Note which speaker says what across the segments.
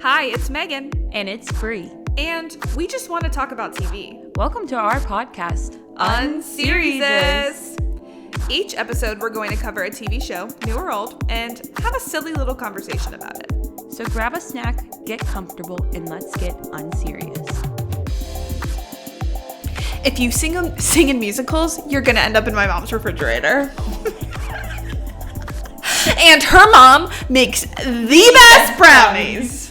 Speaker 1: Hi, it's Megan.
Speaker 2: And it's Bree.
Speaker 1: And we just want to talk about TV.
Speaker 2: Welcome to our podcast,
Speaker 1: Unseriesous. Each episode, we're going to cover a TV show, new or old, and have a silly little conversation about it.
Speaker 2: So grab a snack, get comfortable, and let's get unserious.
Speaker 1: If you sing in musicals, you're going to end up in my mom's refrigerator. And her mom makes the best brownies.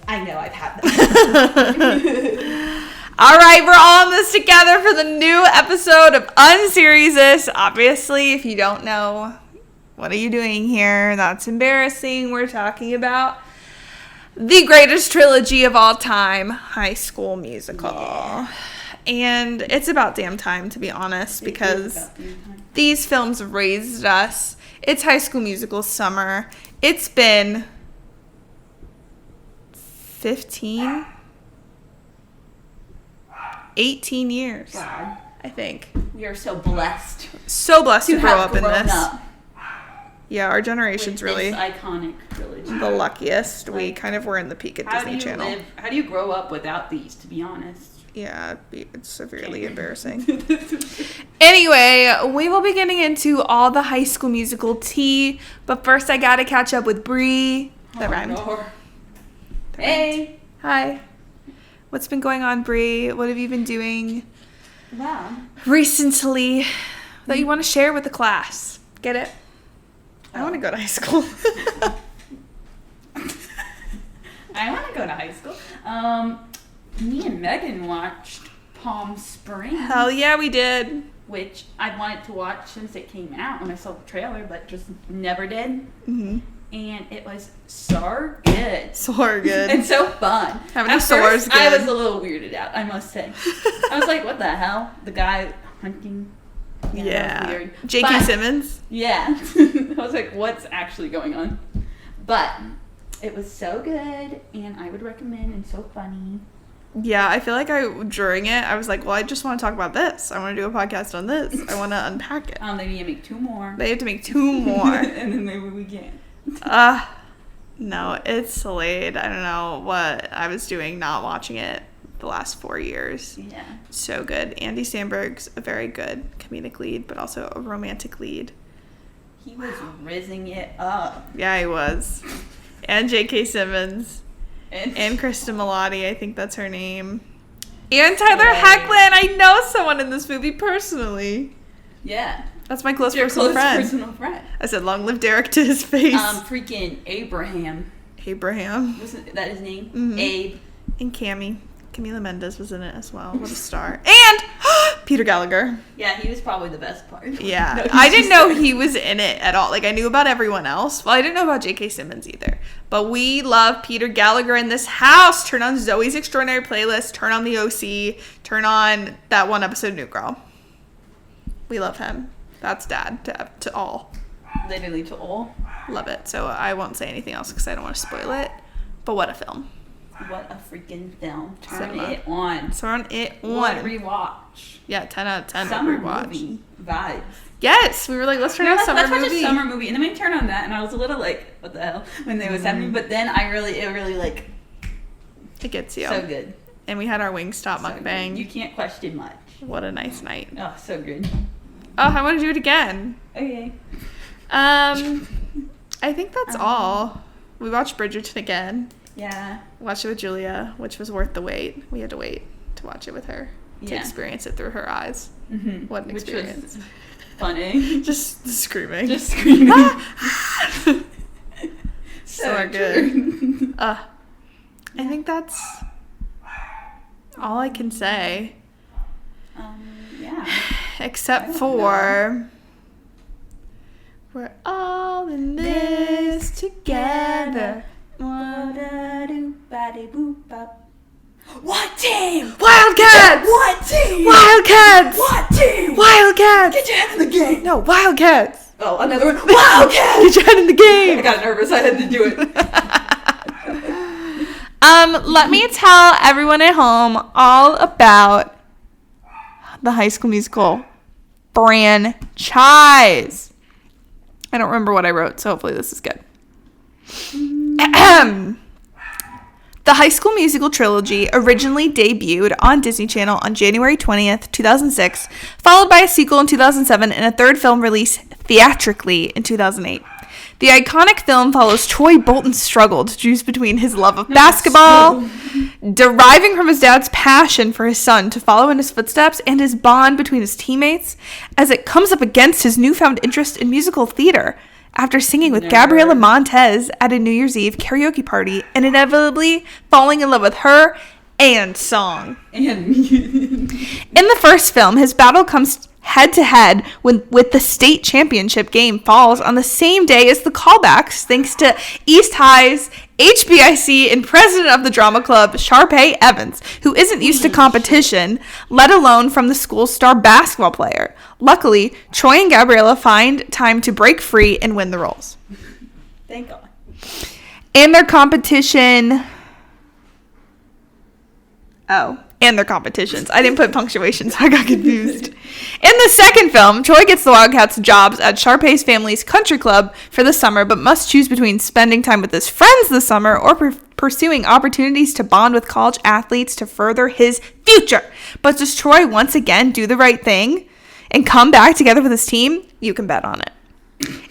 Speaker 2: I know, I've had that.
Speaker 1: All right, we're all in this together for the new episode of Unseriesous. Obviously, if you don't know, what are you doing here? That's embarrassing. We're talking about the greatest trilogy of all time, High School Musical. Yeah. And it's about damn time, to be honest, because these films raised us. It's High School Musical summer. It's been 18 years,
Speaker 2: God.
Speaker 1: I think.
Speaker 2: We are so blessed.
Speaker 1: So blessed to grow up in this.
Speaker 2: Up
Speaker 1: yeah, our generation's really
Speaker 2: this iconic trilogy.
Speaker 1: The luckiest.
Speaker 2: Like,
Speaker 1: we kind of were in the peak at Disney Channel.
Speaker 2: How do you grow up without these, to be honest?
Speaker 1: Yeah, it's severely embarrassing. Anyway, we will be getting into all the High School Musical tea, but first I gotta catch up with Bree. That rhymed.
Speaker 2: Hey.
Speaker 1: Hi. What's been going on, Bree? What have you been doing recently that you want to share with the class? Get it? I want to go to high school.
Speaker 2: I want to go to high school. Me and Megan watched Palm Springs.
Speaker 1: Hell yeah, we did.
Speaker 2: Which I wanted to watch since it came out when I saw the trailer, but just never did. Mm-hmm. And it was so good.
Speaker 1: So good.
Speaker 2: And so fun.
Speaker 1: Having a soar is good.
Speaker 2: I was a little weirded out, I must say. I was like, what the hell? The guy hunting.
Speaker 1: Yeah.
Speaker 2: Weird.
Speaker 1: J.K. Simmons?
Speaker 2: Yeah. I was like, what's actually going on? But it was so good, and I would recommend, and so funny.
Speaker 1: Yeah, I feel like during it, I was like, well, I just want to talk about this. I want to do a podcast on this. I want to unpack it.
Speaker 2: They need to make 2 more.
Speaker 1: They have to make 2 more.
Speaker 2: And then maybe we can.
Speaker 1: No, it's Slade. I don't know what I was doing not watching it the last 4 years.
Speaker 2: Yeah.
Speaker 1: So good. Andy Samberg's a very good comedic lead, but also a romantic lead.
Speaker 2: He was rizzing it up.
Speaker 1: Yeah, he was. And J.K. Simmons. And Kristen Milotti, I think that's her name. And Tyler Hoechlin. I know someone in this movie personally.
Speaker 2: Yeah.
Speaker 1: That's my close personal friend. I said, long live Derek to his face.
Speaker 2: Freaking Abraham.
Speaker 1: Wasn't
Speaker 2: that his name?
Speaker 1: Mm-hmm.
Speaker 2: Abe.
Speaker 1: And Camila Mendes was in it as well. What a star. And Peter Gallagher.
Speaker 2: Yeah, he was probably the best part.
Speaker 1: Yeah. No, I didn't know he was in it at all. Like, I knew about everyone else. Well, I didn't know about J.K. Simmons either. But we love Peter Gallagher in this house. Turn on Zoe's Extraordinary Playlist. Turn on the OC. Turn on that one episode of New Girl. We love him. That's dad to all.
Speaker 2: Literally to all.
Speaker 1: Love it. So I won't say anything else because I don't want to spoil it. But what a film.
Speaker 2: What a freaking film. Turn it on.
Speaker 1: Turn it on.
Speaker 2: What a rewatch.
Speaker 1: Yeah, 10 out of 10
Speaker 2: summer
Speaker 1: rewatch.
Speaker 2: Movie vibes.
Speaker 1: Yes, we were like, let's turn on a summer movie.
Speaker 2: Let's watch a summer movie. And then we turned on that and I was a little like, what the hell? When they was happening. But then it really like.
Speaker 1: It gets you.
Speaker 2: So good.
Speaker 1: And we had our Wingstop
Speaker 2: so
Speaker 1: mukbang.
Speaker 2: Good. You can't question much.
Speaker 1: What a nice night.
Speaker 2: Oh, so good.
Speaker 1: Oh, I want to do it again.
Speaker 2: Okay.
Speaker 1: I think that's all. We watched Bridgerton again.
Speaker 2: Yeah.
Speaker 1: Watched it with Julia, which was worth the wait. We had to wait to watch it with her. To experience it through her eyes. Mm-hmm. What an experience.
Speaker 2: Which was funny.
Speaker 1: Just screaming. So good. I think that's all I can say.
Speaker 2: Yeah.
Speaker 1: Except for we're all in this together.
Speaker 2: What team?
Speaker 1: Wildcats!
Speaker 2: What team?
Speaker 1: Wildcats!
Speaker 2: What team?
Speaker 1: Wildcats!
Speaker 2: Get your head in the game!
Speaker 1: No, Wildcats!
Speaker 2: Oh, another one. Wildcats!
Speaker 1: Get your head in the game!
Speaker 2: I got nervous. I had to do it.
Speaker 1: Let me tell everyone at home all about the High School Musical franchise. I don't remember what I wrote, so hopefully this is good. The High School Musical trilogy originally debuted on Disney Channel on January 20th, 2006, followed by a sequel in 2007 and a third film release theatrically in 2008. The iconic film follows Troy Bolton's struggle to choose between his love of basketball, deriving from his dad's passion for his son to follow in his footsteps, and his bond between his teammates as it comes up against his newfound interest in musical theater after singing with Gabriela Montez at a New Year's Eve karaoke party and inevitably falling in love with her and song.
Speaker 2: And music.
Speaker 1: In the first film, his battle comes head-to-head with the state championship game falls on the same day as the callbacks, thanks to East High's HBIC and president of the drama club, Sharpay Evans, who isn't used to competition, let alone from the school's star basketball player. Luckily, Troy and Gabriella find time to break free and win the roles.
Speaker 2: Thank God.
Speaker 1: And their competition... and their competitions. I didn't put punctuation, so I got confused. In the second film, Troy gets the Wildcats jobs at Sharpay's family's country club for the summer, but must choose between spending time with his friends this summer or pursuing opportunities to bond with college athletes to further his future. But does Troy once again do the right thing and come back together with his team? You can bet on it.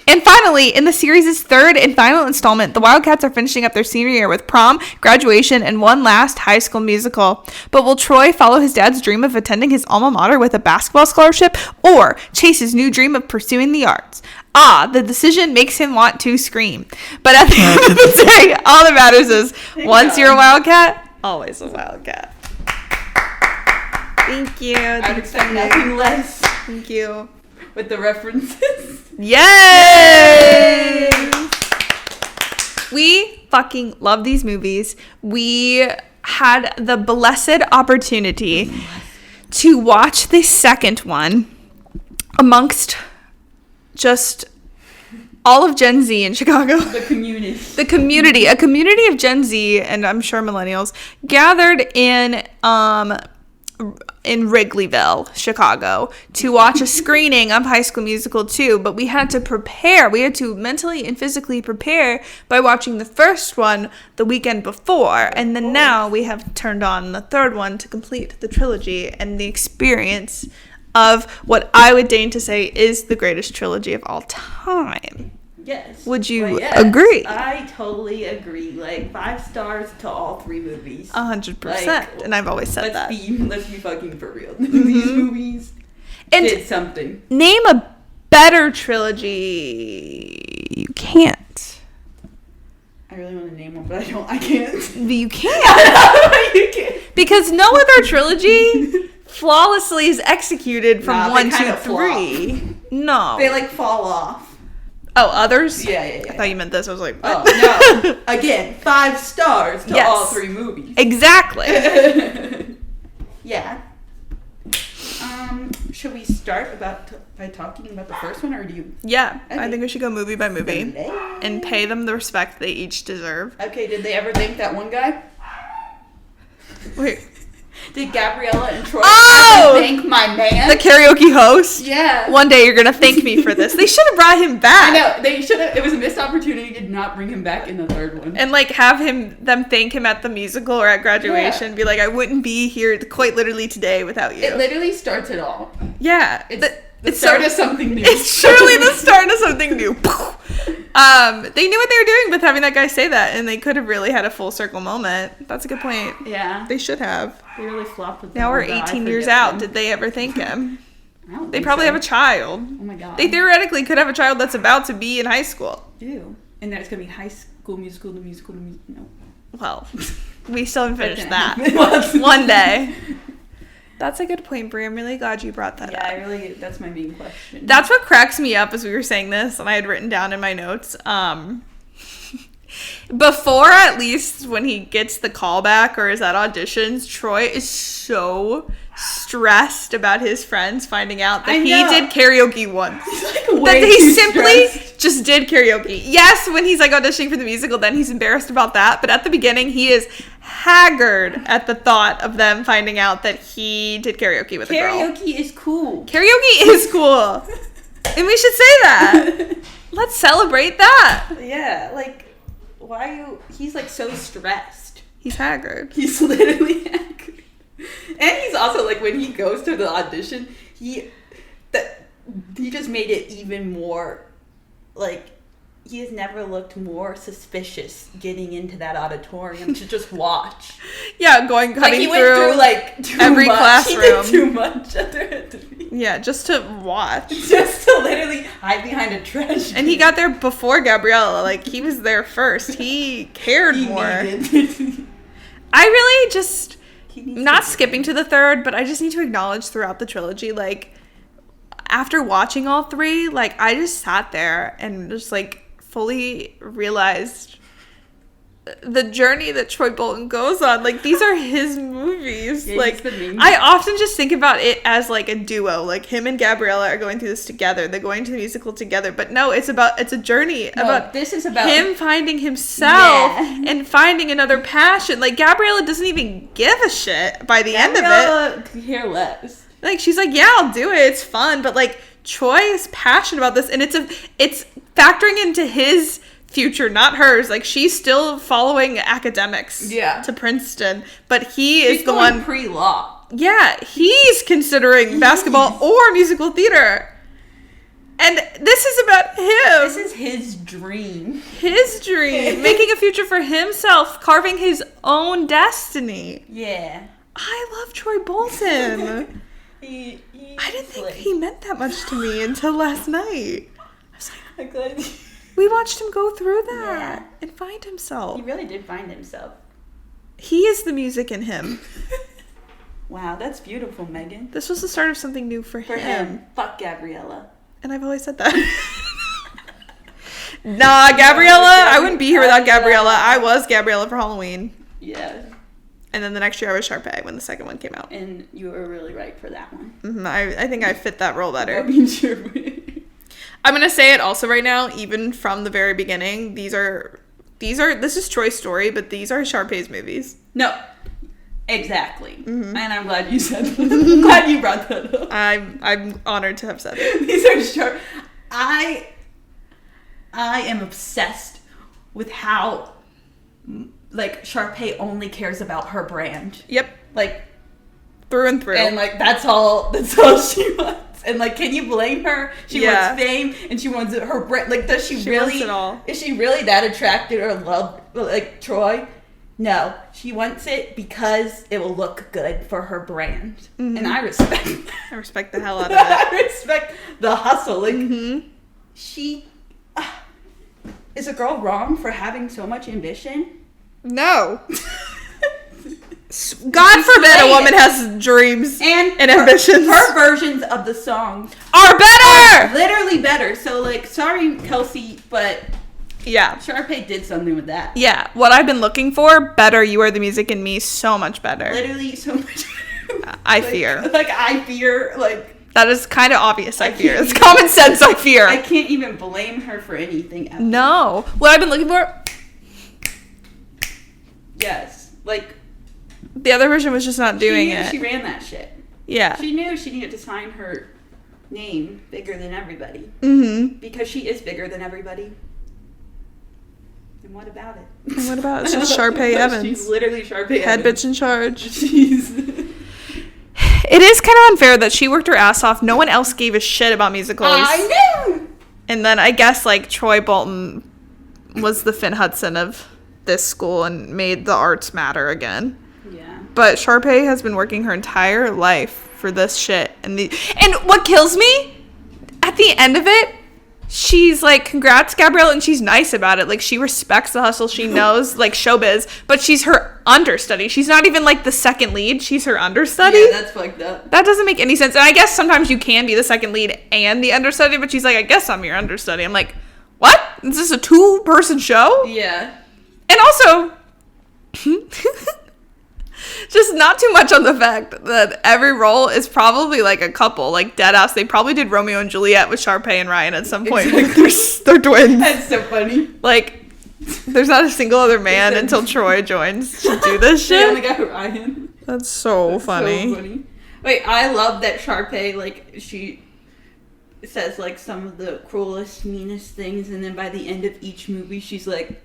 Speaker 1: And finally, in the series' third and final installment, the Wildcats are finishing up their senior year with prom, graduation, and one last High School Musical. But will Troy follow his dad's dream of attending his alma mater with a basketball scholarship or chase his new dream of pursuing the arts? The decision makes him want to scream. But at the end of the day, all that matters is once you're a Wildcat, always a Wildcat. Thank you.
Speaker 2: I would expect nothing less.
Speaker 1: Thank you.
Speaker 2: With the references.
Speaker 1: Yay! We fucking love these movies. We had the blessed opportunity to watch the second one amongst just all of Gen Z in Chicago.
Speaker 2: The community.
Speaker 1: A community of Gen Z, and I'm sure millennials, gathered in Wrigleyville, Chicago, to watch a screening of High School Musical 2, but we had to prepare. We had to mentally and physically prepare by watching the first one the weekend before, and then now we have turned on the third one to complete the trilogy and the experience of what I would deign to say is the greatest trilogy of all time.
Speaker 2: Yes.
Speaker 1: Would you agree?
Speaker 2: I totally agree. 5 stars to all 3 movies.
Speaker 1: 100%. And I've always said that.
Speaker 2: Let's be fucking for real. These movies did something.
Speaker 1: Name a better trilogy. You can't.
Speaker 2: I really want to name one, but I can't.
Speaker 1: You can't.
Speaker 2: You can't.
Speaker 1: Because no other trilogy flawlessly is executed from 1, 2, 3. No.
Speaker 2: They fall off.
Speaker 1: Oh, others?
Speaker 2: Yeah.
Speaker 1: I thought you meant this. I was like,
Speaker 2: what? Oh, no. Again, 5 stars to all 3 movies.
Speaker 1: Exactly.
Speaker 2: Yeah. Should we start by talking about the first one, or do you?
Speaker 1: Yeah,
Speaker 2: okay.
Speaker 1: I think we should go movie by movie and pay them the respect they each deserve.
Speaker 2: Okay, did they ever thank that one guy?
Speaker 1: Wait.
Speaker 2: Did Gabriella and Troy ever thank my man?
Speaker 1: The karaoke host?
Speaker 2: Yeah.
Speaker 1: One day you're going to thank me for this. They should have brought him back.
Speaker 2: I know. They should have. It was a missed opportunity to not bring him back in the third one.
Speaker 1: And have them thank him at the musical or at graduation. Yeah. Be like, I wouldn't be here quite literally today without you.
Speaker 2: It literally starts it all.
Speaker 1: Yeah.
Speaker 2: It's the start of something new.
Speaker 1: It's truly the start of something new. They knew what they were doing with having that guy say that, and they could have really had a full circle moment. That's a good point.
Speaker 2: Yeah.
Speaker 1: They should have.
Speaker 2: They really flopped with
Speaker 1: now we're 18 years out. Did they ever thank him?
Speaker 2: I don't
Speaker 1: They probably have a child.
Speaker 2: Oh my God.
Speaker 1: They theoretically could have a child that's about to be in high school.
Speaker 2: Ew. And then it's going to be High School Musical, the musical, no.
Speaker 1: Well, we still haven't finished that. One day. That's a good point, Brie. I'm really glad you brought that up.
Speaker 2: Yeah, that's my main question.
Speaker 1: That's what cracks me up as we were saying this, and I had written down in my notes. Before, at least, when he gets the callback or is at auditions, Troy is so stressed about his friends finding out that he did karaoke once.
Speaker 2: He's
Speaker 1: that he simply just did karaoke. Yes, when he's auditioning for the musical, then he's embarrassed about that. But at the beginning, he is haggard at the thought of them finding out that he did karaoke with a girl.
Speaker 2: Karaoke is cool.
Speaker 1: Karaoke is cool. And we should say that. Let's celebrate that.
Speaker 2: Yeah, why are you... He's, so stressed.
Speaker 1: He's haggard.
Speaker 2: He's literally haggard. And he's also, like, when he goes to the audition, he just made it even more, like, he has never looked more suspicious getting into that auditorium to just watch.
Speaker 1: Yeah, cutting
Speaker 2: he went through, like,
Speaker 1: every classroom.
Speaker 2: He did too much at the
Speaker 1: Yeah, just to watch.
Speaker 2: Just to literally hide behind a trash.
Speaker 1: And he got there before Gabriella. Like, he was there first. He cared more. I really just, not skipping to the third, but I just need to acknowledge throughout the trilogy, like, after watching all three, like, I just sat there and just, like, fully realized the journey that Troy Bolton goes on. Like, these are his movies.
Speaker 2: Yeah,
Speaker 1: like, I often just think about it as, like, a duo. Like, him and Gabriella are going through this together. They're going to the musical together. But no, it's a journey about
Speaker 2: this is about
Speaker 1: him finding himself and finding another passion. Like, Gabriella doesn't even give a shit by the end of it.
Speaker 2: Gabriella could care less.
Speaker 1: Like, she's like, yeah, I'll do it. It's fun. But, like, Troy is passionate about this. And it's factoring into his future, not hers. Like, she's still following academics to Princeton. But she's the one
Speaker 2: pre-law.
Speaker 1: Yeah, he's considering basketball or musical theater. And this is about him.
Speaker 2: This is his dream.
Speaker 1: His dream. Making a future for himself. Carving his own destiny.
Speaker 2: Yeah.
Speaker 1: I love Troy Bolton. I didn't think he meant that much to me until last night. I was like, we watched him go through that and find himself.
Speaker 2: He really did find himself.
Speaker 1: He is the music in him.
Speaker 2: Wow, that's beautiful, Megan.
Speaker 1: This was the start of something new for him.
Speaker 2: Fuck Gabriella.
Speaker 1: And I've always said that. Nah, Gabriella. I wouldn't be here without Gabriella. I was Gabriella for Halloween.
Speaker 2: Yeah.
Speaker 1: And then the next year I was Sharpay when the second one came out.
Speaker 2: And you were really right for that one.
Speaker 1: Mm-hmm. I think I fit that role better.
Speaker 2: I mean, sure.
Speaker 1: I'm going to say it also right now, even from the very beginning, this is Troy's story, but these are Sharpay's movies.
Speaker 2: No. Exactly. Mm-hmm. And I'm glad you said that. I'm glad you brought that up.
Speaker 1: I'm honored to have said it.
Speaker 2: These are Sharpay. I am obsessed with how, like, Sharpay only cares about her brand.
Speaker 1: Yep.
Speaker 2: Like,
Speaker 1: through and through.
Speaker 2: And, like, that's all she wants. And, like, can you blame her? She wants fame, and she wants her brand. Like, does she really?
Speaker 1: Wants it all.
Speaker 2: Is she really that attracted or loved, like, Troy? No. She wants it because it will look good for her brand. Mm-hmm. And I respect that.
Speaker 1: I respect the hell out of it.
Speaker 2: I respect the hustle. Like, she... is a girl wrong for having so much ambition?
Speaker 1: No. God forbid a woman has dreams and ambitions.
Speaker 2: Her versions of the songs
Speaker 1: are better!
Speaker 2: Are literally better. So, like, sorry, Kelsey, but...
Speaker 1: Yeah.
Speaker 2: Sharpay did something with that.
Speaker 1: Yeah. What I've been looking for, better. You Are the Music in Me, so much better.
Speaker 2: Literally so much better.
Speaker 1: I fear.
Speaker 2: That
Speaker 1: is kind of obvious, I fear. It's common sense, I fear.
Speaker 2: I can't even blame her for anything ever.
Speaker 1: No. What I've been looking for...
Speaker 2: Yes. Like...
Speaker 1: The other version was just not doing it.
Speaker 2: She ran that shit.
Speaker 1: Yeah.
Speaker 2: She knew she needed to sign her name bigger than everybody.
Speaker 1: Mm-hmm.
Speaker 2: Because she is bigger than everybody. And what about it?
Speaker 1: And what about it? It's just Sharpay Evans.
Speaker 2: She's literally Sharpay
Speaker 1: Head
Speaker 2: Evans.
Speaker 1: bitch in charge.
Speaker 2: Jeez.
Speaker 1: It is kind of unfair that she worked her ass off. No one else gave a shit about musicals.
Speaker 2: I know!
Speaker 1: And then I guess, like, Troy Bolton was the Finn Hudson of this school and made the arts matter again.
Speaker 2: Yeah.
Speaker 1: But Sharpay has been working her entire life for this shit. And what kills me, at the end of it, she's like, congrats, Gabrielle, and she's nice about it. Like, she respects the hustle. She knows, like, showbiz, but she's her understudy. She's not even, like, the second lead. She's her understudy.
Speaker 2: Yeah, that's fucked up.
Speaker 1: That doesn't make any sense. And I guess sometimes you can be the second lead and the understudy, but she's like, I guess I'm your understudy. I'm like, what? Is this a 2-person show?
Speaker 2: Yeah.
Speaker 1: And also... just not too much on the fact that every role is probably like a couple, like deadass. They probably did Romeo and Juliet with Sharpay and Ryan at some point.
Speaker 2: Exactly.
Speaker 1: Like they're twins.
Speaker 2: That's so funny.
Speaker 1: Like, there's not a single other man until Troy joins to do this shit.
Speaker 2: They only got Ryan.
Speaker 1: That's so funny.
Speaker 2: So funny. Wait, I love that Sharpay, like, she says, like, some of the cruelest, meanest things, and then by the end of each movie, she's like...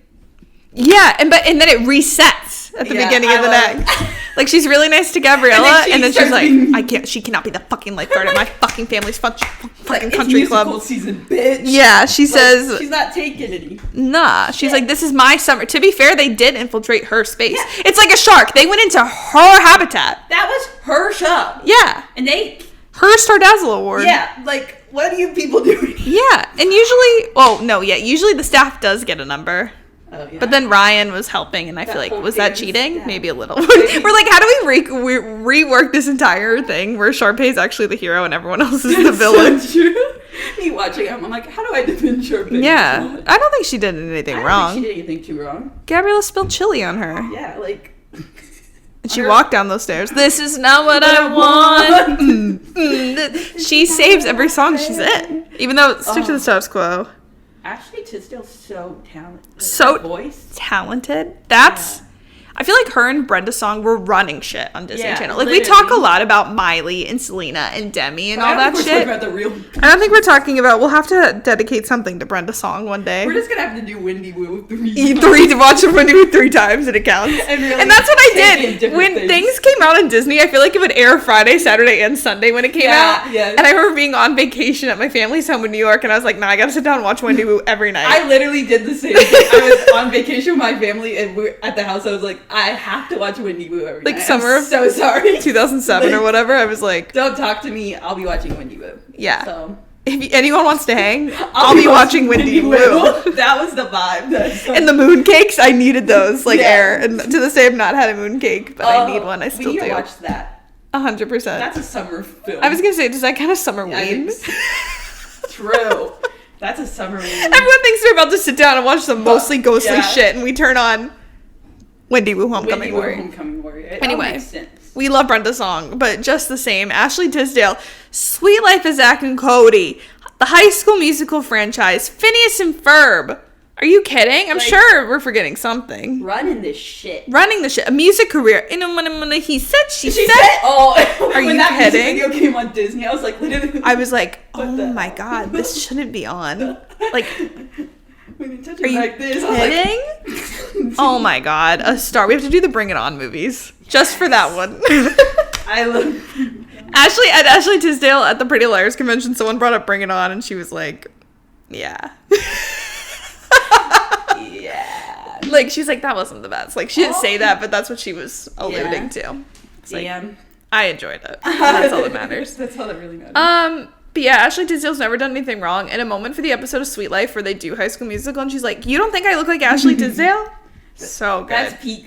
Speaker 1: Yeah, and then it resets. at the beginning of the neck. Like, she's really nice to Gabriella, and then she's like, she cannot be the fucking lifeguard at my fucking family's fucking country club.
Speaker 2: Season, bitch.
Speaker 1: Yeah, she says...
Speaker 2: She's not taking any.
Speaker 1: Nah, she's like, this is my summer. To be fair, they did infiltrate her space. Yeah. It's like a shark. They went into her habitat.
Speaker 2: That was her show.
Speaker 1: Yeah.
Speaker 2: And
Speaker 1: her Star Dazzle Award.
Speaker 2: Yeah, like, what are you people doing?
Speaker 1: Yeah, and usually the staff does get a number. Oh, yeah. But then Ryan was helping, and I feel like, was that cheating? Yeah. Maybe a little. We're like, how do we rework this entire thing where Sharpay's actually the hero and everyone else is the villain?
Speaker 2: So true. Me watching him, I'm like, how do I defend Sharpay?
Speaker 1: Yeah, I don't think she did anything wrong.
Speaker 2: She did anything too wrong.
Speaker 1: Gabriella spilled chili on her.
Speaker 2: Yeah, like...
Speaker 1: And she walked down those stairs. This is not what I want. She saves every song she's in. Even though, stick to the status quo.
Speaker 2: Ashley Tisdale's so talented.
Speaker 1: So
Speaker 2: voice.
Speaker 1: Talented. That's... Yeah. I feel like her and Brenda Song were running shit on Disney Channel. Like,
Speaker 2: literally.
Speaker 1: We talk a lot about Miley and Selena and Demi and all that shit.
Speaker 2: About the real
Speaker 1: I don't think we're talking about... We'll have to dedicate something to Brenda Song one day.
Speaker 2: We're just going to have to do Wendy Wu 3
Speaker 1: to watch Wendy Wu 3 times and it counts. And that's what I did. When things came out on Disney, I feel like it would air Friday, Saturday, and Sunday when it came out. Yeah. And I remember being on vacation at my family's home in New York, and I was like, nah, I got to sit down and watch Wendy Wu every night.
Speaker 2: I literally did the same thing. I was on vacation with my family, and we're at the house. I was like, I have to watch Wendy Wu every night.
Speaker 1: Summer
Speaker 2: I'm so sorry.
Speaker 1: 2007 or whatever. I was like,
Speaker 2: don't talk to me. I'll be watching Wendy Wu.
Speaker 1: Yeah.
Speaker 2: So
Speaker 1: if anyone wants to hang, I'll be watching Wendy Wu.
Speaker 2: That was the vibe.
Speaker 1: And the mooncakes, I needed those air. And to this day, I've not had a mooncake, but I need one. I still do.
Speaker 2: We watch that.
Speaker 1: 100%.
Speaker 2: That's a summer film.
Speaker 1: I was gonna say, does that kind of summer weed?
Speaker 2: True. That's a summer weed.
Speaker 1: Everyone thinks we're about to sit down and watch some mostly ghostly shit, and we turn on Wendy Wu Homecoming Warrior. Anyway, we love Brenda Song, but just the same, Ashley Tisdale, Sweet Life of Zack and Cody, the High School Musical franchise, Phineas and Ferb. Are you kidding? I'm sure we're forgetting something.
Speaker 2: Running this shit.
Speaker 1: A music career. He said, she said.
Speaker 2: Oh,
Speaker 1: are you
Speaker 2: that
Speaker 1: kidding?
Speaker 2: Music video came on Disney, I was like, literally.
Speaker 1: I was like, oh my god, this shouldn't be on. Like,
Speaker 2: when you touch
Speaker 1: are
Speaker 2: it
Speaker 1: you
Speaker 2: like this,
Speaker 1: kidding? Oh my god, a star. We have to do the Bring It On movies just for that one.
Speaker 2: I love
Speaker 1: Ashley Tisdale at the Pretty Liars convention. Someone brought up Bring It On, and she was like, "Yeah,
Speaker 2: yeah."
Speaker 1: Like she's like, that wasn't the best. Like she didn't say that, but that's what she was alluding to. It's like, I enjoyed it. That's all that matters.
Speaker 2: That's all that really matters.
Speaker 1: But yeah, Ashley Tisdale's never done anything wrong. In a moment for the episode of Sweet Life where they do High School Musical, and she's like, you don't think I look like Ashley Tisdale? So good.
Speaker 2: That's peak.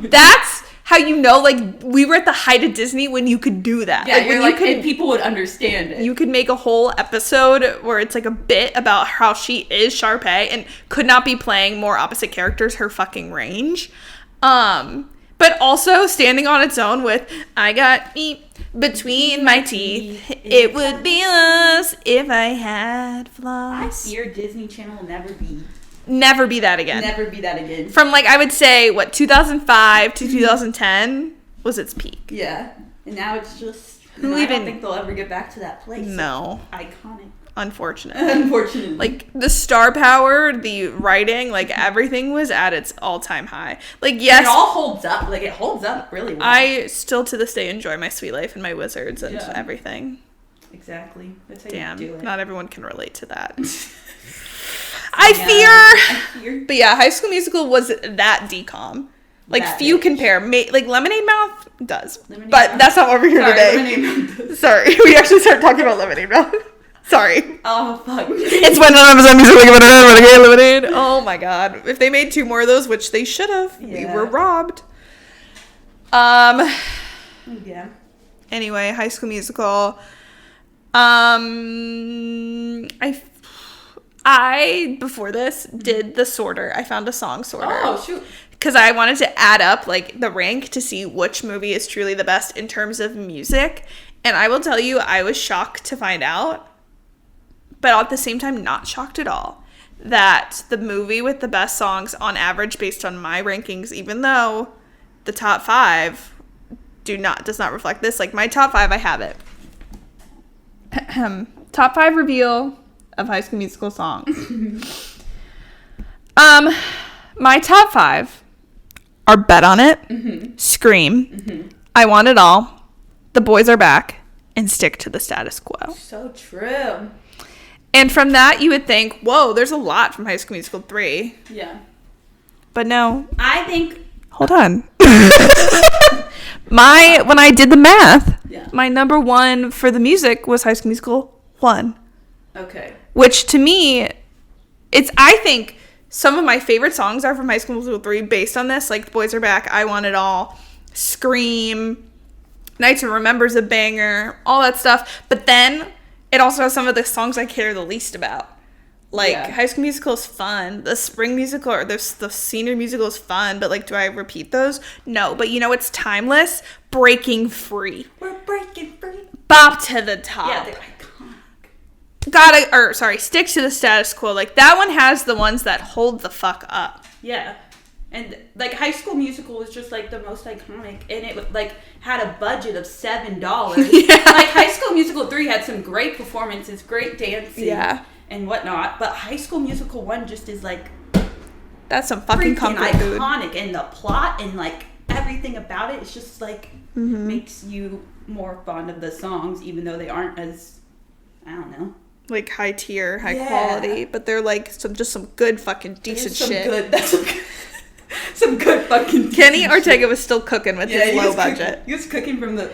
Speaker 1: That's how you know, like, we were at the height of Disney when you could do that.
Speaker 2: Yeah, like, when and people would understand it.
Speaker 1: You could make a whole episode where it's like a bit about how she is Sharpay and could not be playing more opposite characters her fucking range. But also standing on its own with, I got meat between my teeth. It would be less if I had flaws.
Speaker 2: I fear Disney Channel will never be
Speaker 1: that again.
Speaker 2: Never be that again.
Speaker 1: From, like, I would say, 2005 to 2010 was its peak.
Speaker 2: Yeah. And now it's just... I don't think they'll ever get back to that place.
Speaker 1: No.
Speaker 2: It's iconic.
Speaker 1: Unfortunately. Like, the star power, the writing, like, everything was at its all-time high. Like, yes.
Speaker 2: And it all holds up. Like, it holds up really well.
Speaker 1: I still, to this day, enjoy my Sweet Life and my Wizards and everything.
Speaker 2: Exactly. That's how
Speaker 1: you do it. Not everyone can relate to that.
Speaker 2: I
Speaker 1: fear. But yeah, High School Musical was that decom. Like, that few compare. Like, Lemonade Mouth does. That's not what we're here today. Sorry. We actually started talking about Lemonade Mouth. Sorry.
Speaker 2: Oh, fuck.
Speaker 1: It's when I'm music Lemonade. Oh, my God. If they made 2 more of those, which they should have, we were robbed.
Speaker 2: Yeah.
Speaker 1: Anyway, High School Musical. I before this did the sorter. I found a song sorter.
Speaker 2: Oh, shoot.
Speaker 1: Because I wanted to add up, like, the rank to see which movie is truly the best in terms of music. And I will tell you, I was shocked to find out, but at the same time, not shocked at all, that the movie with the best songs on average based on my rankings, even though the top 5 does not reflect this. Like, my top 5, I have it. Top 5 reveal of High School Musical songs. My top 5 are Bet on It, Scream, I Want It All, The Boys Are Back, and Stick to the Status Quo.
Speaker 2: So true.
Speaker 1: And from that, you would think, whoa, there's a lot from High School Musical 3.
Speaker 2: Yeah.
Speaker 1: But no.
Speaker 2: I think...
Speaker 1: Hold on. When I did the math, my number one for the music was High School Musical 1.
Speaker 2: Okay.
Speaker 1: Which, to me, I think some of my favorite songs are from High School Musical 3 based on this. Like, The Boys Are Back, I Want It All, Scream, Nights to Remember's a banger, all that stuff. But then... it also has some of the songs I care the least about. Like, High School Musical is fun. The spring musical or the senior musical is fun. But, like, do I repeat those? No. But, you know, it's timeless. Breaking Free.
Speaker 2: We're breaking free.
Speaker 1: Bop to the Top.
Speaker 2: Yeah, they're iconic.
Speaker 1: Stick to the Status Quo. Like, that one has the ones that hold the fuck up.
Speaker 2: Yeah. And, like, High School Musical was just, like, the most iconic. And it, like, had a budget of $7. Yeah. Like, High School Musical 3 had some great performances, great dancing, and whatnot. But High School Musical 1 just is, like...
Speaker 1: that's some fucking comfort food.
Speaker 2: Iconic. And the plot and, like, everything about it, it's just, like, makes you more fond of the songs, even though they aren't as, I don't know...
Speaker 1: like, high tier, high quality. But they're, like, some good fucking decent shit.
Speaker 2: That's some good... some good fucking
Speaker 1: Kenny Ortega was still cooking with his low budget.
Speaker 2: He was cooking from the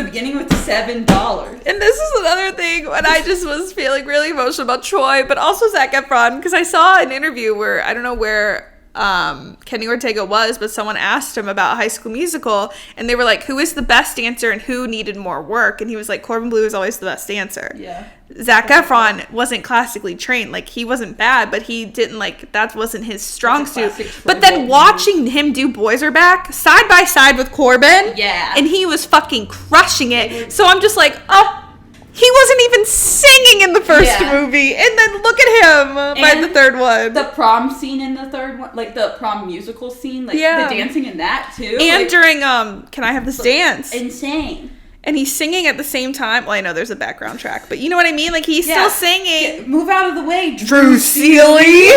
Speaker 2: beginning with $7.
Speaker 1: And this is another thing when I just was feeling really emotional about Troy, but also Zac Efron, because I saw an interview where I don't know where Kenny Ortega was, but someone asked him about High School Musical, and they were like, who is the best dancer and who needed more work? And he was like, Corbin Bleu is always the best dancer.
Speaker 2: Yeah.
Speaker 1: Zac Efron wasn't classically trained. Like, he wasn't bad, but he didn't, like, that wasn't his strong suit. But then watching him do Boys Are Back side by side with Corbin, and he was fucking crushing it. So I'm just like, oh, he wasn't even singing in the first movie, and then look at him by the third one.
Speaker 2: The prom scene in the third one, like the prom musical scene, like the dancing in that too.
Speaker 1: And like, during Can I Have This Dance?
Speaker 2: Insane.
Speaker 1: And he's singing at the same time. Well, I know there's a background track, but you know what I mean? Like, he's still singing.
Speaker 2: Move out of the way,
Speaker 1: Drew Seeley.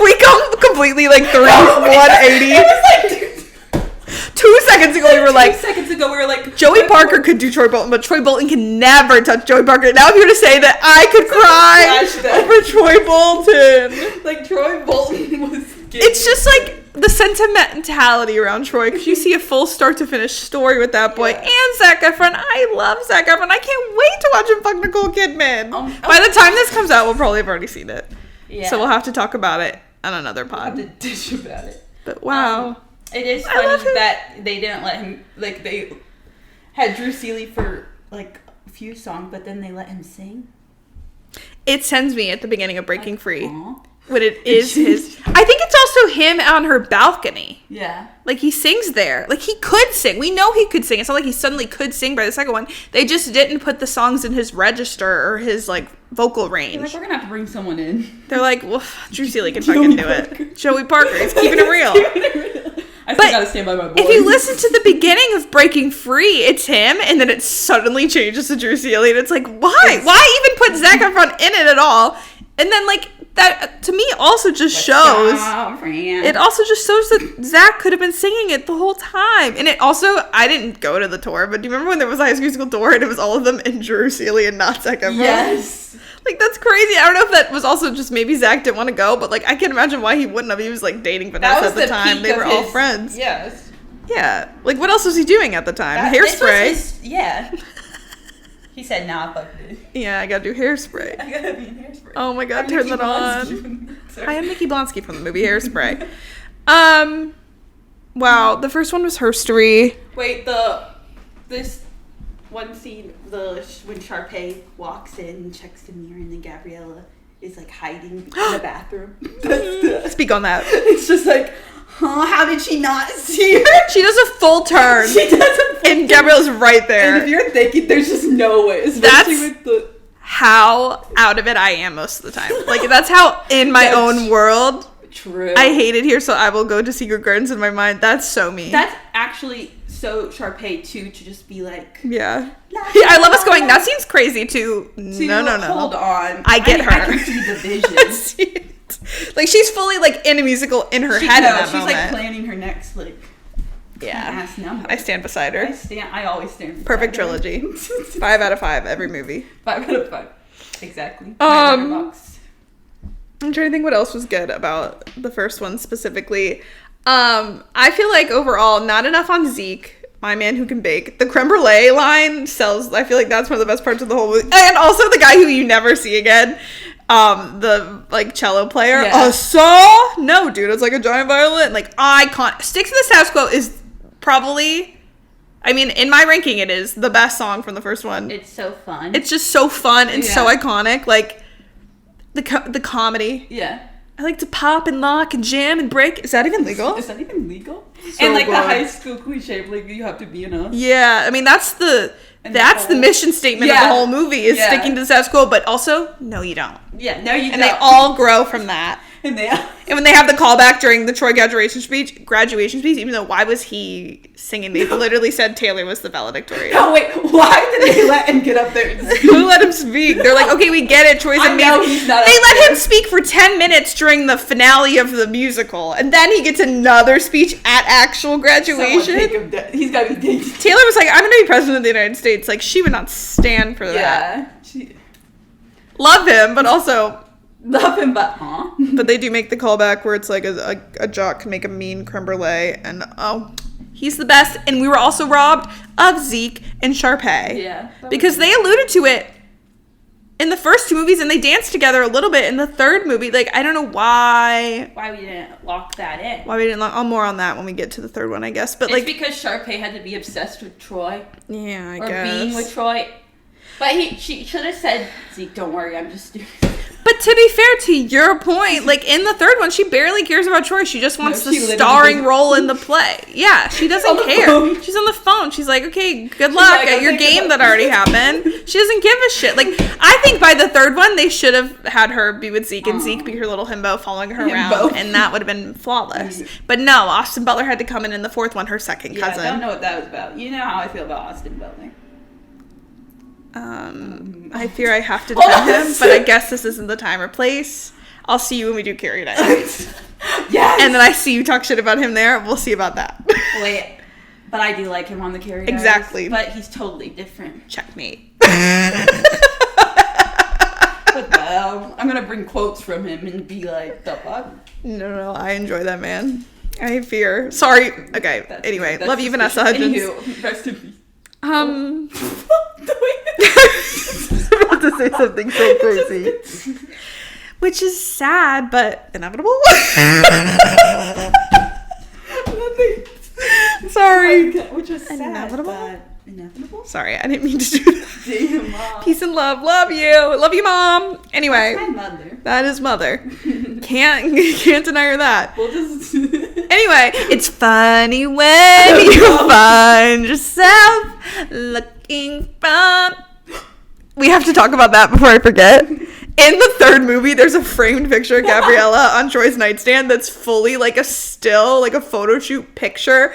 Speaker 1: We come completely, like, 180.
Speaker 2: It was like,
Speaker 1: 2 seconds ago, we were like...
Speaker 2: 2 seconds ago, we were like...
Speaker 1: Joey Parker could do Troy Bolton, but Troy Bolton can never touch Joey Parker. Now if you were to say that I could cry over Troy Bolton.
Speaker 2: Like, Troy Bolton was...
Speaker 1: It's just, like... the sentimentality around Troy, because you see a full start to finish story with that boy. And Zac Efron. I love Zac Efron. I can't wait to watch him fuck Nicole Kidman. By the time this comes out, we'll probably have already seen it. Yeah. So we'll have to talk about it on another pod.
Speaker 2: We'll have to dish about it.
Speaker 1: But wow.
Speaker 2: It is funny that they didn't let him, like, they had Drew Seeley for, like, a few songs, but then they let him sing.
Speaker 1: It sends me at the beginning of Breaking Free. When it is his... I think it's also him on her balcony.
Speaker 2: Yeah.
Speaker 1: Like, he sings there. Like, he could sing. We know he could sing. It's not like he suddenly could sing by the second one. They just didn't put the songs in his register or his, like, vocal range.
Speaker 2: They're like, we're gonna have to bring someone in.
Speaker 1: They're like, well, Drew Seeley can fucking do it. Joey Parker. He's keeping it real.
Speaker 2: I still gotta stand by my boy.
Speaker 1: If you listen to the beginning of Breaking Free, it's him, and then it suddenly changes to Drew Seeley, and it's like, why? Why even put Zac Efron in it at all? And then, like, that, to me, also just shows... it also just shows that Zach could have been singing it the whole time. And it also... I didn't go to the tour, but do you remember when there was a High School Musical tour, and it was all of them and Drew Seeley and not Zac Efron?
Speaker 2: Yes!
Speaker 1: Like, that's crazy. I don't know if that was also just maybe Zach didn't want to go, but, like, I can't imagine why he wouldn't have. He was, like, dating Vanessa at the time. They were all friends.
Speaker 2: Yes.
Speaker 1: Yeah. Like, what else was he doing at the time? Hairspray.
Speaker 2: Yeah. He said, nah, fuck this.
Speaker 1: Yeah, I gotta do Hairspray.
Speaker 2: I gotta be in Hairspray.
Speaker 1: Oh my god, turn that on. I am Nikki Blonsky from the movie Hairspray. Wow, the first one was Herstory.
Speaker 2: Wait, this one scene, when Sharpay walks in and checks the mirror and then Gabriella is like hiding in the bathroom.
Speaker 1: Speak on that.
Speaker 2: It's just like, how did she not see her?
Speaker 1: She does a full turn.
Speaker 2: She does a full turn.
Speaker 1: And Gabriella's right there.
Speaker 2: And if you're thinking, there's just no way.
Speaker 1: That's how out of it I am most of the time. Like, that's how in my own world.
Speaker 2: True.
Speaker 1: I hate it here, so I will go to Secret Gardens in my mind. That's so me.
Speaker 2: That's actually so Sharpay, too, to just be like...
Speaker 1: Yeah. I love us going, that seems crazy, too. No.
Speaker 2: Hold on.
Speaker 1: I get her.
Speaker 2: I can see the vision.
Speaker 1: Like, she's fully, like, in a musical in her head in that
Speaker 2: she's
Speaker 1: moment.
Speaker 2: Like, planning her next, like, ass number.
Speaker 1: I stand beside her.
Speaker 2: I always stand beside
Speaker 1: Perfect
Speaker 2: her.
Speaker 1: trilogy. 5 out of 5 every movie.
Speaker 2: 5 out of 5. Exactly.
Speaker 1: I'm trying to think what else was good about the first one specifically. I feel like overall not enough on Zeke, my man who can bake. The creme brulee line sells. I feel like that's one of the best parts of the whole movie. And also the guy who you never see again. The like cello player.
Speaker 2: Yeah.
Speaker 1: No, dude, it's like a giant violin. Like icon. Sticks to the Status Quo is probably, I mean, in my ranking, it is the best song from the first one.
Speaker 2: It's so fun.
Speaker 1: It's just so fun and so iconic. Like the comedy.
Speaker 2: Yeah.
Speaker 1: I like to pop and lock and jam and break. Is that even legal?
Speaker 2: Is that even legal?
Speaker 1: So
Speaker 2: and like
Speaker 1: good.
Speaker 2: the high school cliche, like you have to be in a.
Speaker 1: Yeah, I mean that's the mission statement of the whole movie is sticking to the status quo, but also no, you don't.
Speaker 2: Yeah, no, you don't.
Speaker 1: And they all grow from that.
Speaker 2: And
Speaker 1: when they have the callback during the Troy graduation speech, even though why was he singing? They literally said Taylor was the valedictorian.
Speaker 2: No, wait, why did they let him get up there and speak?
Speaker 1: Who let him speak? They're like, okay, we get it, Troy's amazing.
Speaker 2: He's not
Speaker 1: they let him speak for 10 minutes during the finale of the musical, and then he gets another speech at actual graduation.
Speaker 2: He's got to be dated.
Speaker 1: Taylor was like, I'm going to be president of the United States. Like, she would not stand for that.
Speaker 2: Yeah.
Speaker 1: Love him, but also...
Speaker 2: Love him, but
Speaker 1: But they do make the callback where it's like a jock can make a mean creme brulee, and he's the best. And we were also robbed of Zeke and Sharpay.
Speaker 2: Yeah.
Speaker 1: Because they alluded to it in the first 2 movies, and they danced together a little bit in the third movie. Like, I don't know why.
Speaker 2: Why we didn't lock that in.
Speaker 1: I'll more on that when we get to the third one, I guess. But
Speaker 2: it's because Sharpay had to be obsessed with Troy.
Speaker 1: Yeah, I
Speaker 2: guess.
Speaker 1: guess.
Speaker 2: Or being with Troy. But she should have said, Zeke, don't worry, I'm just doing it.
Speaker 1: But to be fair, to your point, like in the third one, she barely cares about Troy. She just wants the starring role in the play. Yeah, she doesn't care. She's on the phone. She's like, okay, good luck at your game that already happened. She doesn't give a shit. Like, I think by the third one, they should have had her be with Zeke and Zeke be her little himbo following her around, and that would have been flawless. But no, Austin Butler had to come in the fourth one, her second cousin.
Speaker 2: I don't know what that was about. You know how I feel about Austin Butler.
Speaker 1: I fear I have to defend him, but I guess this isn't the time or place. I'll see you when we do Carrie Night.
Speaker 2: Yes!
Speaker 1: And then I see you talk shit about him there. We'll see about that.
Speaker 2: Wait, but I do like him on the Carrie Night.
Speaker 1: Exactly.
Speaker 2: But he's totally different.
Speaker 1: Checkmate.
Speaker 2: What the hell? I'm gonna bring quotes from him and be like, the fuck?
Speaker 1: No, I enjoy that man. I fear. Sorry. Okay, anyway. Love you, Vanessa Hudgens.
Speaker 2: Anywho, rest in peace.
Speaker 1: I was about to say something so crazy. Which is sad, but inevitable. Sorry.
Speaker 2: Which is sad,
Speaker 1: inevitable?
Speaker 2: but inevitable?
Speaker 1: Sorry, I didn't mean to do that.
Speaker 2: Damn, Mom.
Speaker 1: Peace and love. Love you. Love you, Mom. Anyway.
Speaker 2: That's my mother.
Speaker 1: That is mother. Can't deny her that.
Speaker 2: We'll just...
Speaker 1: Anyway, it's funny when you find yourself looking from... We have to talk about that before I forget. In the third movie, there's a framed picture of Gabriella on Troy's nightstand that's fully like a still, like a photo shoot picture.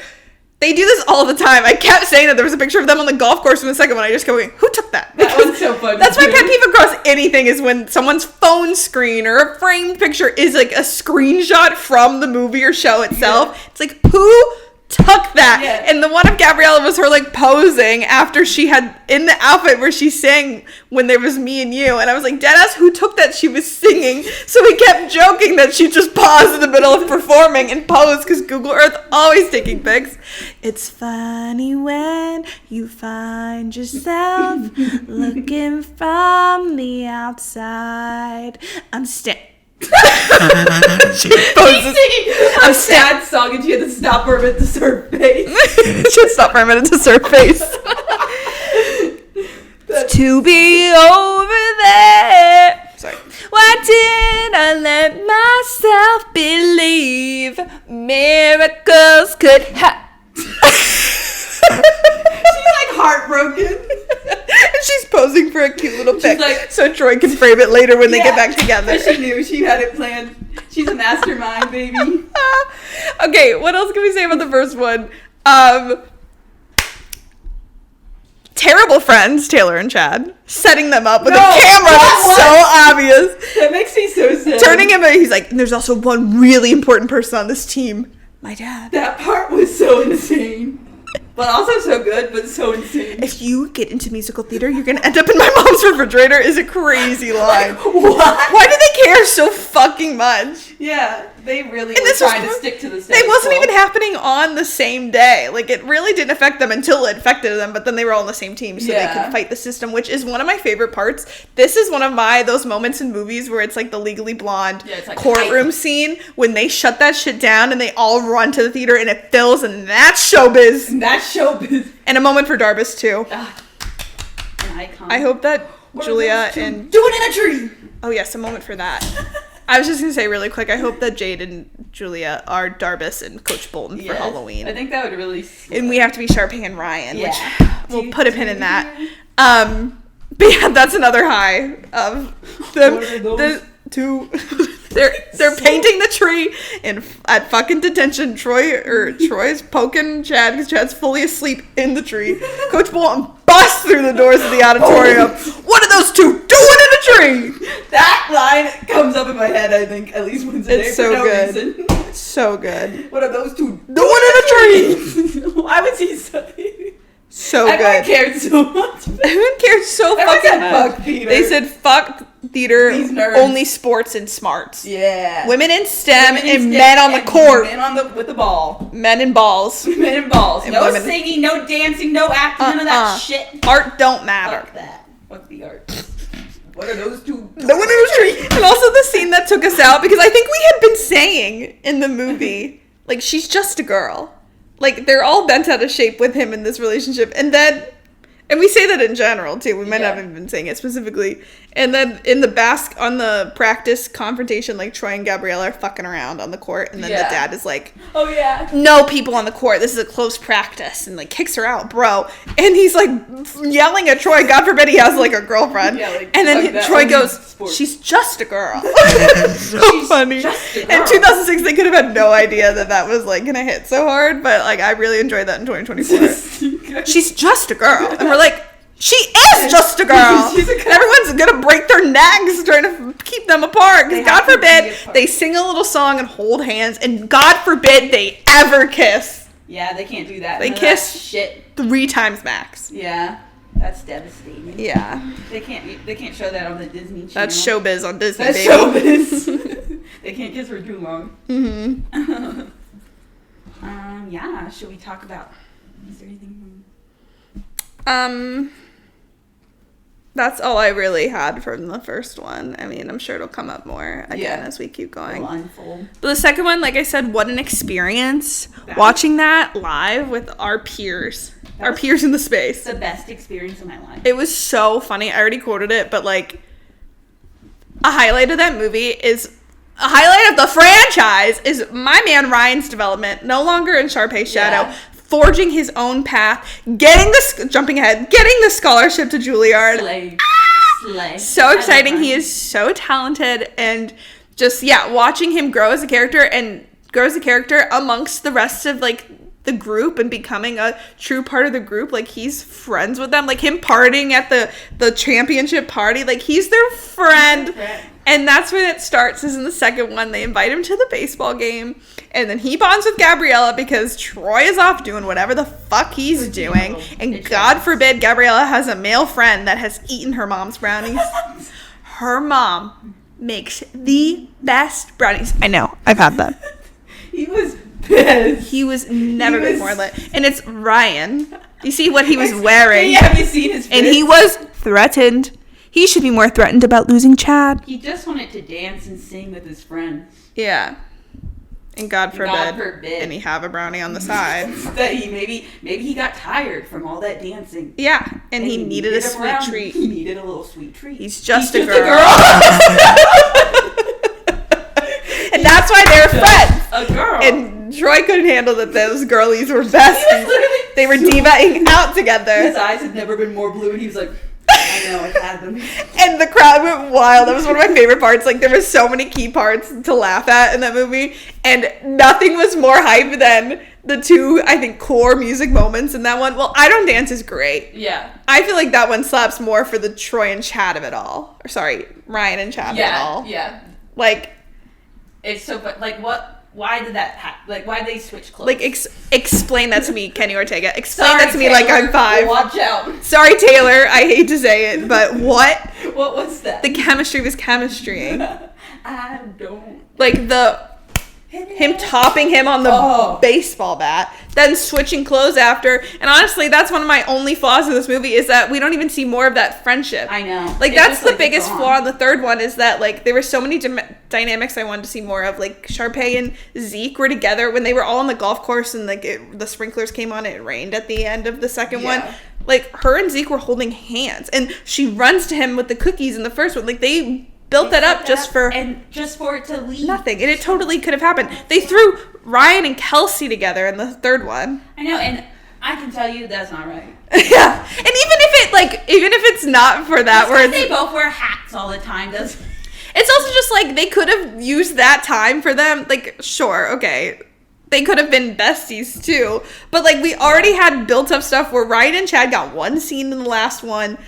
Speaker 1: They do this all the time. I kept saying that there was a picture of them on the golf course in the second one. I just kept going, who took that?
Speaker 2: That was so funny.
Speaker 1: That's my pet peeve across anything is when someone's phone screen or a framed picture is like a screenshot from the movie or show itself. Yeah. It's like, who took that? Yeah. And the one of Gabriella was her like posing after she had in the outfit where she sang When There Was Me and You, and I was like, deadass, who took that? She was singing, so we kept joking that she just paused in the middle of performing and posed because Google Earth always taking pics. It's funny when you find yourself looking from the outside. She poses.
Speaker 2: A sad song, and she had to stop for a minute to serve face.
Speaker 1: She had to stop for a minute to serve face. To be over there. Sorry. Why did I let myself believe miracles could happen?
Speaker 2: She's like heartbroken.
Speaker 1: And she's posing for a cute little pic,
Speaker 2: like,
Speaker 1: so Troy can frame it later when they get back together.
Speaker 2: She knew. She had it planned. She's a mastermind, baby.
Speaker 1: Okay, what else can we say about the first one? Terrible friends, Taylor and Chad, setting them up with a camera that's so obvious.
Speaker 2: That makes me so sad.
Speaker 1: Turning him, he's like, and there's also one really important person on this team, My dad.
Speaker 2: That part was so insane. But also so good, but so insane.
Speaker 1: If you get into musical theater, you're going to end up in my mom's refrigerator is a crazy line.
Speaker 2: What?
Speaker 1: Why do they care so fucking much?
Speaker 2: Yeah, they really were trying to stick to the status
Speaker 1: It wasn't
Speaker 2: quo.
Speaker 1: even happening on the same day. Like, it really didn't affect them until it affected them, but then they were all on the same team, so they could fight the system, which is one of my favorite parts. This is one of those moments in movies where it's like the Legally Blonde courtroom scene when they shut that shit down and they all run to the theater and it fills, and that's showbiz. And a moment for Darbus, too.
Speaker 2: An icon.
Speaker 1: I hope that Julia and...
Speaker 2: Doing in a tree!
Speaker 1: Oh, yes, a moment for that. I was just going to say really quick, I hope that Jade and Julia are Darbus and Coach Bolton for Halloween.
Speaker 2: I think that would really...
Speaker 1: And we have to be Sharpay and Ryan, which we'll put a pin in that. But yeah, that's another high of them. The two... They're painting the tree at fucking detention. Troy's poking Chad because Chad's fully asleep in the tree. Coach Bolton busts through the doors of the auditorium. What are those two doing in a tree?
Speaker 2: That line comes up in my head, I think, at least once a day.
Speaker 1: It's so
Speaker 2: for no
Speaker 1: good.
Speaker 2: reason.
Speaker 1: It's so good.
Speaker 2: What are those two doing
Speaker 1: in a tree?
Speaker 2: Why was he so
Speaker 1: Everyone
Speaker 2: good? Cared so much.
Speaker 1: Everyone cared so fucking much.
Speaker 2: Fuck theater.
Speaker 1: They said fuck theater,
Speaker 2: These nerds.
Speaker 1: only sports and smarts.
Speaker 2: Yeah.
Speaker 1: Women in STEM and men on the court.
Speaker 2: Men with the ball.
Speaker 1: Men in balls.
Speaker 2: Men in balls.
Speaker 1: And
Speaker 2: no
Speaker 1: women.
Speaker 2: singing, no dancing, no acting, none of that shit.
Speaker 1: Art don't matter.
Speaker 2: Fuck that. Fuck the art. What are those two?
Speaker 1: The one in the tree. And also the scene that took us out, because I think we had been saying in the movie, like, she's just a girl. Like, they're all bent out of shape with him in this relationship. And then, and we say that in general, too. We might not have been saying it specifically. And then in on the practice confrontation, like, Troy and Gabriella are fucking around on the court. And then the dad is like,
Speaker 2: oh, yeah.
Speaker 1: No people on the court. This is a close practice. And, like, kicks her out, bro. And he's, like, yelling at Troy. God forbid he has, like, a girlfriend. Yeah, like, and then Troy goes, she's just a girl. So funny. In 2006, they could have had no idea that was, like, going to hit so hard. But, like, I really enjoyed that in 2024. She's just a girl. And we're like, she is just a girl. Everyone's gonna break their necks trying to keep them apart. Because God forbid they sing a little song and hold hands, and God forbid they ever kiss.
Speaker 2: Yeah, they can't do that.
Speaker 1: They kiss shit 3 times max.
Speaker 2: Yeah, that's devastating.
Speaker 1: Yeah,
Speaker 2: they can't show that on the Disney Channel.
Speaker 1: That's showbiz on Disney.
Speaker 2: That's
Speaker 1: baby.
Speaker 2: showbiz. They can't kiss for too long.
Speaker 1: Mm-hmm.
Speaker 2: Yeah. Should we talk about? Is there anything?
Speaker 1: That's all I really had from the first one. I mean, I'm sure it'll come up more again as we keep going.
Speaker 2: It'll unfold.
Speaker 1: But the second one, like I said, what an experience. Watching that live with our peers. Our peers in the space.
Speaker 2: The best experience of my life.
Speaker 1: It was so funny. I already quoted it, but like a highlight of that movie is a highlight of the franchise is my man Ryan's development, no longer in Sharpay's shadow. Forging his own path, getting the scholarship to Juilliard.
Speaker 2: Slay.
Speaker 1: So exciting. He is so talented, and just, watching him grow as a character amongst the rest of, like, the group and becoming a true part of the group. Like, he's friends with them. Like, him partying at the championship party. Like, he's their friend. And that's when it starts, is in the second one. They invite him to the baseball game. And then he bonds with Gabriella because Troy is off doing whatever the fuck he's doing. And God forbid Gabriella has a male friend that has eaten her mom's brownies. Her mom makes the best brownies. I know. I've had them.
Speaker 2: He was pissed.
Speaker 1: He was never been more lit. And it's Ryan. You see what he was wearing?
Speaker 2: Have you seen his face?
Speaker 1: And he was threatened. He should be more threatened about losing Chad.
Speaker 2: He just wanted to dance and sing with his friends.
Speaker 1: Yeah. And God forbid. And he have a brownie on the side.
Speaker 2: That maybe he got tired from all that dancing.
Speaker 1: Yeah. And he needed a sweet treat.
Speaker 2: He needed a little sweet treat.
Speaker 1: He's just a girl. And that's why they're friends.
Speaker 2: A girl.
Speaker 1: And Troy couldn't handle that those girlies were besties. They were divaing out together.
Speaker 2: His eyes had never been more blue, and he was like, I know, I've had them.
Speaker 1: And the crowd went wild. That was one of my favorite parts. Like, there were so many key parts to laugh at in that movie, and nothing was more hype than the two, I think, core music moments in that one. Well, I Don't Dance is great.
Speaker 2: Yeah.
Speaker 1: I feel like that one slaps more for the Troy and Chad of it all. Or, sorry, Ryan and Chad of it all.
Speaker 2: Yeah.
Speaker 1: Like,
Speaker 2: it's so, but like, what why did that happen? Like, why did they switch clothes?
Speaker 1: Like, explain that to me, Kenny Ortega. Explain
Speaker 2: Sorry,
Speaker 1: that to me
Speaker 2: Taylor,
Speaker 1: like I'm 5.
Speaker 2: Watch out.
Speaker 1: Sorry, Taylor. I hate to say it, but what?
Speaker 2: What was that?
Speaker 1: The chemistry was chemistrying.
Speaker 2: I don't.
Speaker 1: Like, him topping him on the baseball bat, then switching clothes after. And honestly, that's one of my only flaws in this movie, is that we don't even see more of that friendship.
Speaker 2: I know.
Speaker 1: Like, that's the biggest flaw in the third one, is that, like, there were so many dynamics I wanted to see more of. Like, Sharpay and Zeke were together when they were all on the golf course and, like, the sprinklers came on and it rained at the end of the second one. Like, her and Zeke were holding hands. And she runs to him with the cookies in the first one. Like, they built that up just for
Speaker 2: it to leave.
Speaker 1: nothing. And it totally could have happened. They threw Ryan and Kelsey together in the third one.
Speaker 2: I know, and I can tell you that's not right.
Speaker 1: Yeah. And even if it's not for that, where
Speaker 2: they both wear hats all the time, it's
Speaker 1: also just like, they could have used that time for them. Like, sure, okay, they could have been besties too, but like, we already had built up stuff where Ryan and Chad got one scene in the last one.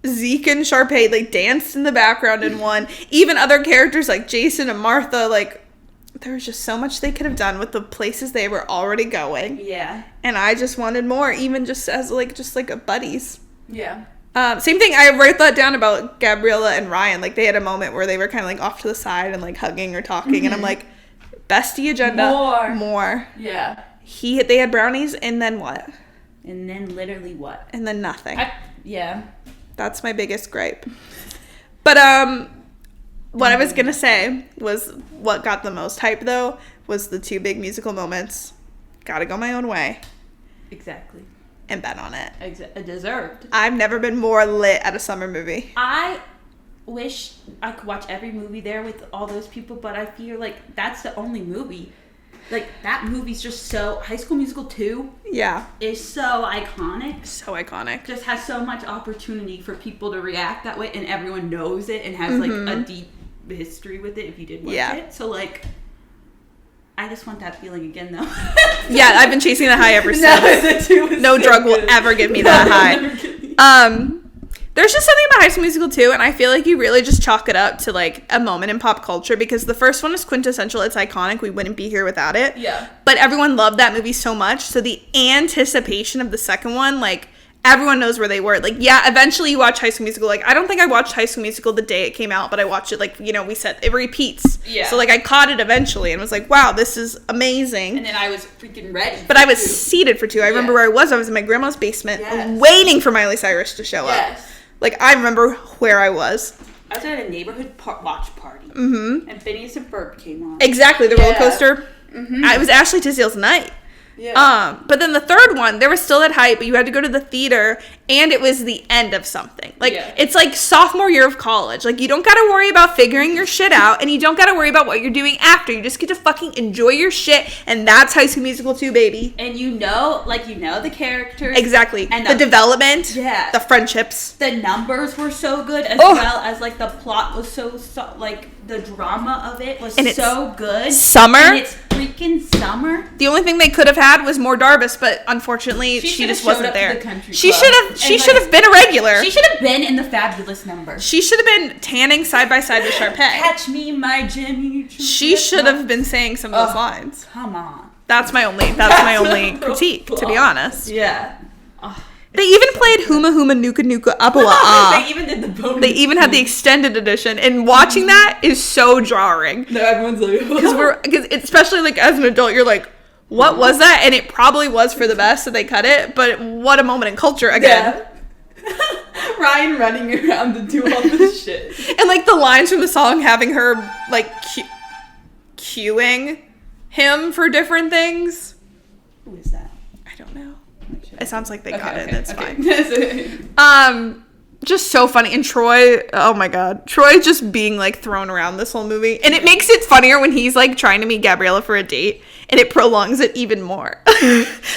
Speaker 1: Zeke and Sharpay, like, danced in the background in one. Even other characters like Jason and Martha, like, there was just so much they could have done with the places they were already going.
Speaker 2: Yeah.
Speaker 1: And I just wanted more, even just as like a buddies.
Speaker 2: Yeah.
Speaker 1: Same thing, I wrote that down about Gabriella and Ryan. Like, they had a moment where they were kind of like off to the side and like hugging or talking, and I'm like, bestie agenda, more.
Speaker 2: Yeah.
Speaker 1: They had brownies, and then what?
Speaker 2: And then literally what?
Speaker 1: And then nothing.
Speaker 2: Yeah.
Speaker 1: That's my biggest gripe. But what I was gonna say was, what got the most hype though was the 2 big musical moments. Gotta Go My Own Way.
Speaker 2: Exactly.
Speaker 1: And Bet on It.
Speaker 2: Deserved.
Speaker 1: I've never been more lit at a summer movie.
Speaker 2: I wish I could watch every movie there with all those people, but I feel like that's the only movie. Like, that movie's just so... High School Musical 2
Speaker 1: Yeah.
Speaker 2: is so iconic.
Speaker 1: So iconic.
Speaker 2: Just has so much opportunity for people to react that way, and everyone knows it and has, like, a deep history with it if you did watch it. So, like, I just want that feeling again, though.
Speaker 1: Yeah, I've been chasing the high ever since. No drug will ever give me that high. There's just something about High School Musical 2, and I feel like you really just chalk it up to, like, a moment in pop culture, because the first one is quintessential. It's iconic. We wouldn't be here without it.
Speaker 2: Yeah.
Speaker 1: But everyone loved that movie so much, so the anticipation of the second one, like, everyone knows where they were. Like, yeah, eventually you watch High School Musical. Like, I don't think I watched High School Musical the day it came out, but I watched it, like, you know, we said it repeats.
Speaker 2: Yeah.
Speaker 1: So, like, I caught it eventually and was like, wow, this is amazing.
Speaker 2: And then I was freaking ready.
Speaker 1: But I was seated for 2. I remember where I was. I was in my grandma's basement waiting for Miley Cyrus to show up. Like, I remember where I was.
Speaker 2: I was at a neighborhood watch party. Mm-hmm. And Phineas and Ferb came on.
Speaker 1: Exactly, the roller coaster. Mm-hmm. It was Ashley Tisdale's night. Yeah. But then the third one, there was still that hype, but you had to go to the theater, and it was the end of something. Like, it's like sophomore year of college. Like, you don't gotta worry about figuring your shit out, and you don't gotta worry about what you're doing after. You just get to fucking enjoy your shit, and that's High School Musical 2, baby.
Speaker 2: And you know the characters.
Speaker 1: Exactly. And the development.
Speaker 2: Yeah.
Speaker 1: The friendships.
Speaker 2: The numbers were so good, as well as, like, the plot was so like, the drama of it was so good.
Speaker 1: Summer.
Speaker 2: And it's freaking summer.
Speaker 1: The only thing they could have had was more Darbus, but unfortunately she just wasn't there. She should have been a regular.
Speaker 2: She should have been in the Fabulous number.
Speaker 1: She should have been tanning side by side with Sharpay.
Speaker 2: Catch me, my Jimmy.
Speaker 1: She should have been saying some of those lines.
Speaker 2: Come on.
Speaker 1: That's my only critique, to be honest.
Speaker 2: Yeah.
Speaker 1: They even played Huma Huma Nuka Nuka Apua.
Speaker 2: They even did the bonus.
Speaker 1: They even had the extended edition, and watching that is so jarring.
Speaker 2: No, everyone's like,
Speaker 1: because especially like as an adult, you're like, what was that? And it probably was for the best, so they cut it. But what a moment in culture again.
Speaker 2: Yeah. Ryan running around to do all this shit,
Speaker 1: and like the lines from the song having her like cueing him for different things.
Speaker 2: Who is that?
Speaker 1: I don't know. It sounds like they got it. That's fine. Just so funny. And Troy, oh my god. Troy just being like thrown around this whole movie. And it makes it funnier when he's like trying to meet Gabriella for a date. And it prolongs it even more.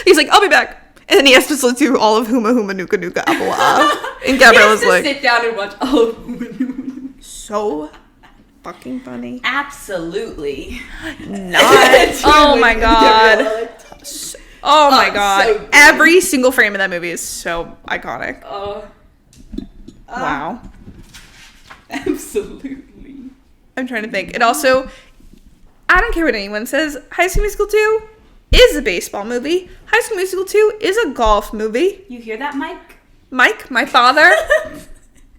Speaker 1: He's like, I'll be back. And then he has to listen to all of Huma Huma Nuka Nuka Apua. And Gabriella's like,
Speaker 2: sit down and watch all of Huma Nuka.
Speaker 1: So fucking funny.
Speaker 2: Absolutely.
Speaker 1: Not. Oh my god. Oh my god. So every single frame of that movie is so iconic. Wow.
Speaker 2: Absolutely.
Speaker 1: I'm trying to think. It also, I don't care what anyone says. High School Musical 2 is a baseball movie. High School Musical 2 is a golf movie.
Speaker 2: You hear that, Mike?
Speaker 1: Mike, my father.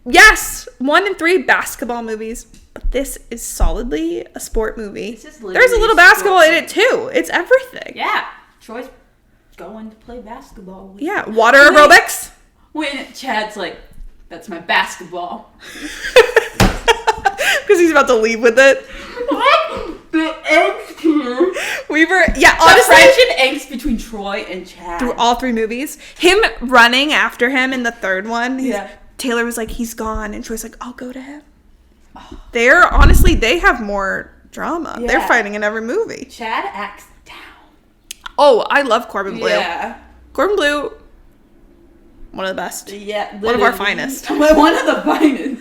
Speaker 1: Yes, 1 and 3 basketball movies. But this is solidly a sport movie. There's a little basketball in it too. It's everything.
Speaker 2: Yeah. Troy's going to play basketball.
Speaker 1: Yeah, water aerobics.
Speaker 2: When Chad's like, that's my basketball.
Speaker 1: Because he's about to leave with it.
Speaker 2: The angst here.
Speaker 1: Honestly.
Speaker 2: The friendship angst between Troy and Chad.
Speaker 1: Through all 3 movies. Him running after him in the 3rd one.
Speaker 2: Yeah.
Speaker 1: Taylor was like, he's gone. And Troy's like, I'll go to him. They have more drama. Yeah. They're fighting in every movie.
Speaker 2: Chad acts down.
Speaker 1: Oh, I love Corbin Bleu.
Speaker 2: Yeah.
Speaker 1: Corbin Bleu, one of the best.
Speaker 2: Yeah. Literally.
Speaker 1: One of our finest.
Speaker 2: One of the finest.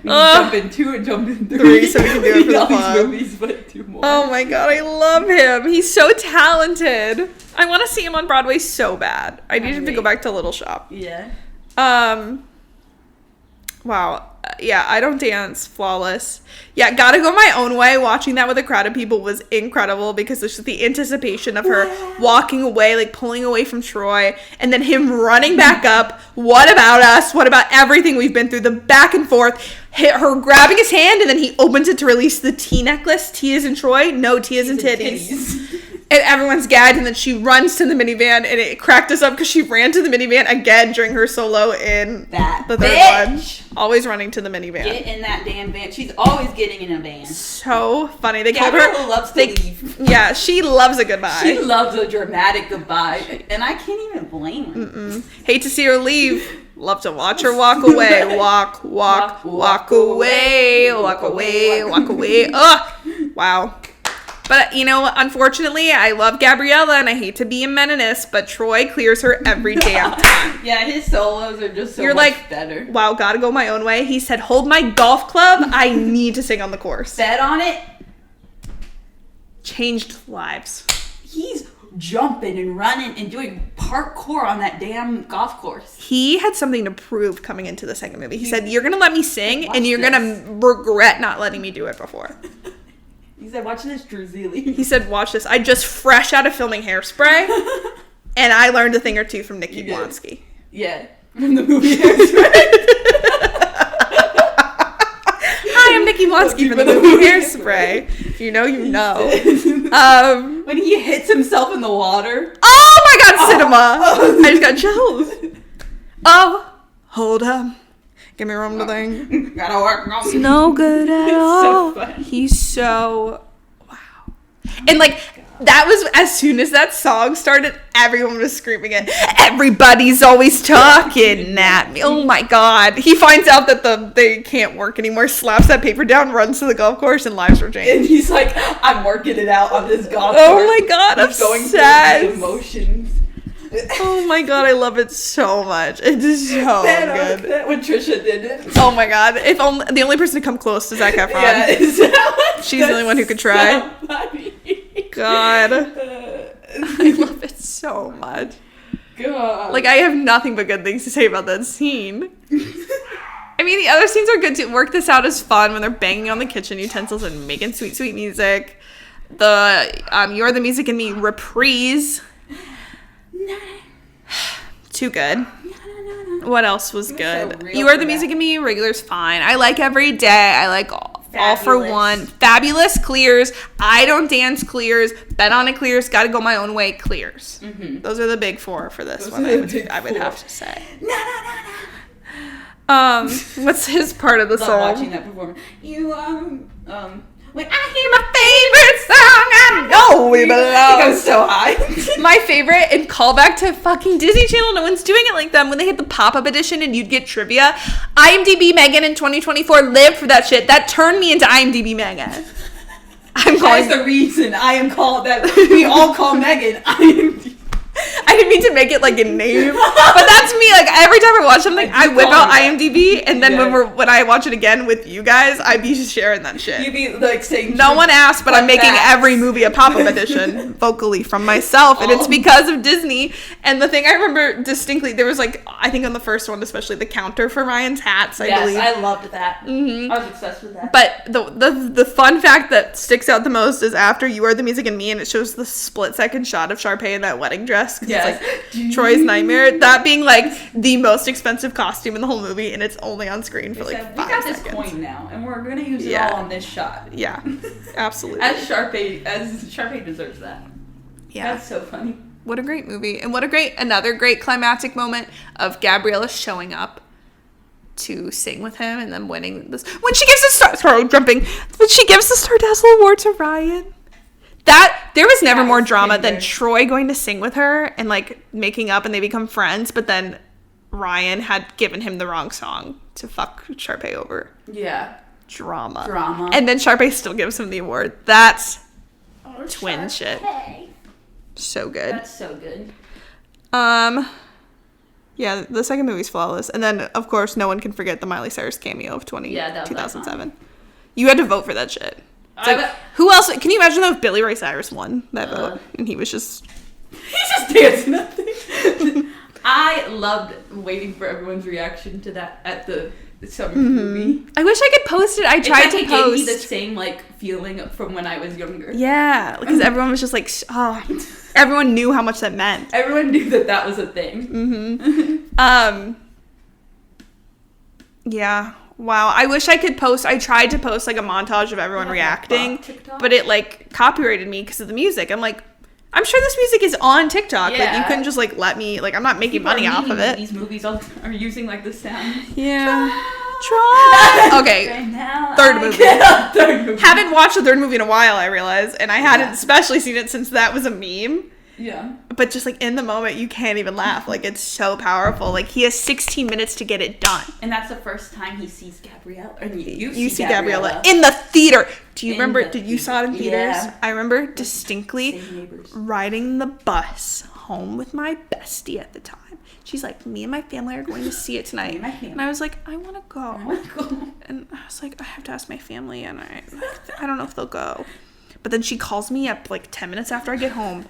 Speaker 2: We can jump in 2 and jump in 3.
Speaker 1: So we can do it for the fun.
Speaker 2: These movies, but 2 more.
Speaker 1: Oh my god, I love him. He's so talented. I want to see him on Broadway so bad. I need him to go back to Little Shop.
Speaker 2: Yeah.
Speaker 1: Wow. Yeah, I Don't Dance, flawless. Yeah, Gotta Go My Own Way. Watching that with a crowd of people was incredible because there's just the anticipation of her walking away, like pulling away from Troy, and then him running back up. What about us? What about everything we've been through? The back and forth. Hit her grabbing his hand, and then he opens it to release the T necklace. T is in Troy. No, T is in titties. And everyone's gagged, and then she runs to the minivan, and it cracked us up because she ran to the minivan again during her solo in the 3rd one. Always running to the minivan.
Speaker 2: Get in that damn van. She's always getting in a van.
Speaker 1: So funny. They called
Speaker 2: her. Loves to leave.
Speaker 1: Yeah, she loves a goodbye.
Speaker 2: She loves a dramatic goodbye, and I can't even blame her.
Speaker 1: Hate to see her leave. Love to watch her walk away. Walk away. Walk away. Walk away. Ugh. Wow. But, you know, unfortunately, I love Gabriella, and I hate to be a meninist, but Troy clears her every damn time.
Speaker 2: Yeah, his solos are just so much better.
Speaker 1: Wow, Gotta Go My Own Way. He said, hold my golf club. I need to sing on the course.
Speaker 2: Bet on it.
Speaker 1: Changed lives.
Speaker 2: He's jumping and running and doing parkour on that damn golf course.
Speaker 1: He had something to prove coming into the second movie. He said, you're going to let me sing, and you're going to regret not letting me do it before.
Speaker 2: He said, watch this, Drew Zealy.
Speaker 1: He said, watch this. I just fresh out of filming Hairspray, and I learned a thing or two from Nikki Blonsky.
Speaker 2: Yeah, from the movie Hairspray.
Speaker 1: Hi, I'm Nikki Blonsky from the movie Hairspray. If you know, you know.
Speaker 2: When he hits himself in the water.
Speaker 1: Oh my god, cinema! I just got chills. Oh, hold up. Give me room to think.
Speaker 2: Gotta work.
Speaker 1: It's no good at all.
Speaker 2: So
Speaker 1: He's so wow. And like that was as soon as that song started, everyone was screaming it. Everybody's always talking at me. Oh my god. He finds out that they can't work anymore, slaps that paper down, runs to the golf course, and lives were changed.
Speaker 2: And he's like, I'm working it out on this golf course.
Speaker 1: Oh my god, I'm
Speaker 2: going
Speaker 1: sad.
Speaker 2: through emotions.
Speaker 1: Oh my god, I love it so much. It is so good.
Speaker 2: When Trisha did it.
Speaker 1: Oh my god. If only the only person to come close to Zac Efron.
Speaker 2: Yeah,
Speaker 1: she's the only one who could try.
Speaker 2: So funny.
Speaker 1: God. I love it so much.
Speaker 2: God.
Speaker 1: Like, I have nothing but good things to say about that scene. I mean, the other scenes are good too. Work This Out is fun when they're banging on the kitchen utensils and making sweet, sweet music. The You're the Music and Me reprise. Too good. What else was good?
Speaker 2: So
Speaker 1: You Are the Music and Me, regular's fine. I like Every Day. I like All for One. Fabulous clears. I Don't Dance clears. Bet on It clears. Gotta Go My Own Way clears. Mm-hmm. Those are the big 4 for this one. I would have to say. What's his part of the song?
Speaker 2: Watching that performance. When I hear my favorite song, I know we belong. It goes so high.
Speaker 1: My favorite, and callback to fucking Disney Channel, no one's doing it like them, when they hit the pop-up edition and you'd get trivia. IMDb Megan in 2024 lived for that shit. That turned me into IMDb Megan.
Speaker 2: That's the reason I am called that. We all call Megan IMDb.
Speaker 1: I didn't need to make it like a name. But that's me. Like every time I watch something, I whip out IMDb, and then when I watch it again with you guys, I'd be sharing that shit.
Speaker 2: You'd be like saying,
Speaker 1: no one asked, but I'm making every movie a pop-up edition vocally from myself, and it's because of Disney. And the thing I remember distinctly, there was like, I think on the first one especially, the counter for Ryan's hats. I believe.
Speaker 2: I loved that. I was obsessed with that.
Speaker 1: But the fun fact that sticks out the most is after You Are the Music and Me, and it shows the split-second shot of Sharpay in that wedding dress. Yes. It's like Troy's nightmare. That being like the most expensive costume in the whole movie, and it's only on screen for like 5 seconds. We got this
Speaker 2: coin now, and we're gonna use it all on this shot.
Speaker 1: Yeah, absolutely.
Speaker 2: As Sharpay deserves that. Yeah, that's so funny.
Speaker 1: What a great movie, and what another great climactic moment of Gabriella showing up to sing with him and then winning this. When she gives when she gives the Star Dazzle Award to Ryan. That there was never more drama than Troy going to sing with her and like making up and they become friends, but then Ryan had given him the wrong song to fuck Sharpay over.
Speaker 2: Yeah.
Speaker 1: Drama. And then Sharpay still gives him the award. That's twin Sharpay. Shit. So good.
Speaker 2: That's so good.
Speaker 1: Yeah, the second movie's flawless. And then, of course, no one can forget the Miley Cyrus cameo of 2007. You had to vote for that shit. Like, who else? Can you imagine though if Billy Ray Cyrus won that vote and he was just...
Speaker 2: He's just dancing at things. I loved waiting for everyone's reaction to that at the summer movie.
Speaker 1: I wish I could post it. I tried to post. It gave me
Speaker 2: the same like feeling from when I was younger.
Speaker 1: Yeah, because everyone was just like, everyone knew how much that meant.
Speaker 2: Everyone knew that was a thing.
Speaker 1: Yeah. Wow. I wish I could post. I tried to post like a montage of everyone reacting, but it like copyrighted me because of the music. I'm like, I'm sure this music is on TikTok. Yeah. Like you couldn't just like let me, like I'm not making money off of it.
Speaker 2: These movies are using like the sound.
Speaker 1: Yeah. Try. Okay. Third movie. Haven't watched the third movie in a while, I realize. And I hadn't especially seen it since that was a meme.
Speaker 2: Yeah.
Speaker 1: But just like in the moment, you can't even laugh. Like it's so powerful. Like he has 16 minutes to get it done.
Speaker 2: And that's the first time he sees Gabriella. Or
Speaker 1: you see Gabriella in the theater. Do you remember? Did you saw it in theaters? Yeah. I remember distinctly riding the bus home with my bestie at the time. She's like, me and my family are going to see it tonight. And I was like, I want to go. And I was like, I have to ask my family, and I don't know if they'll go. But then she calls me up like 10 minutes after I get home.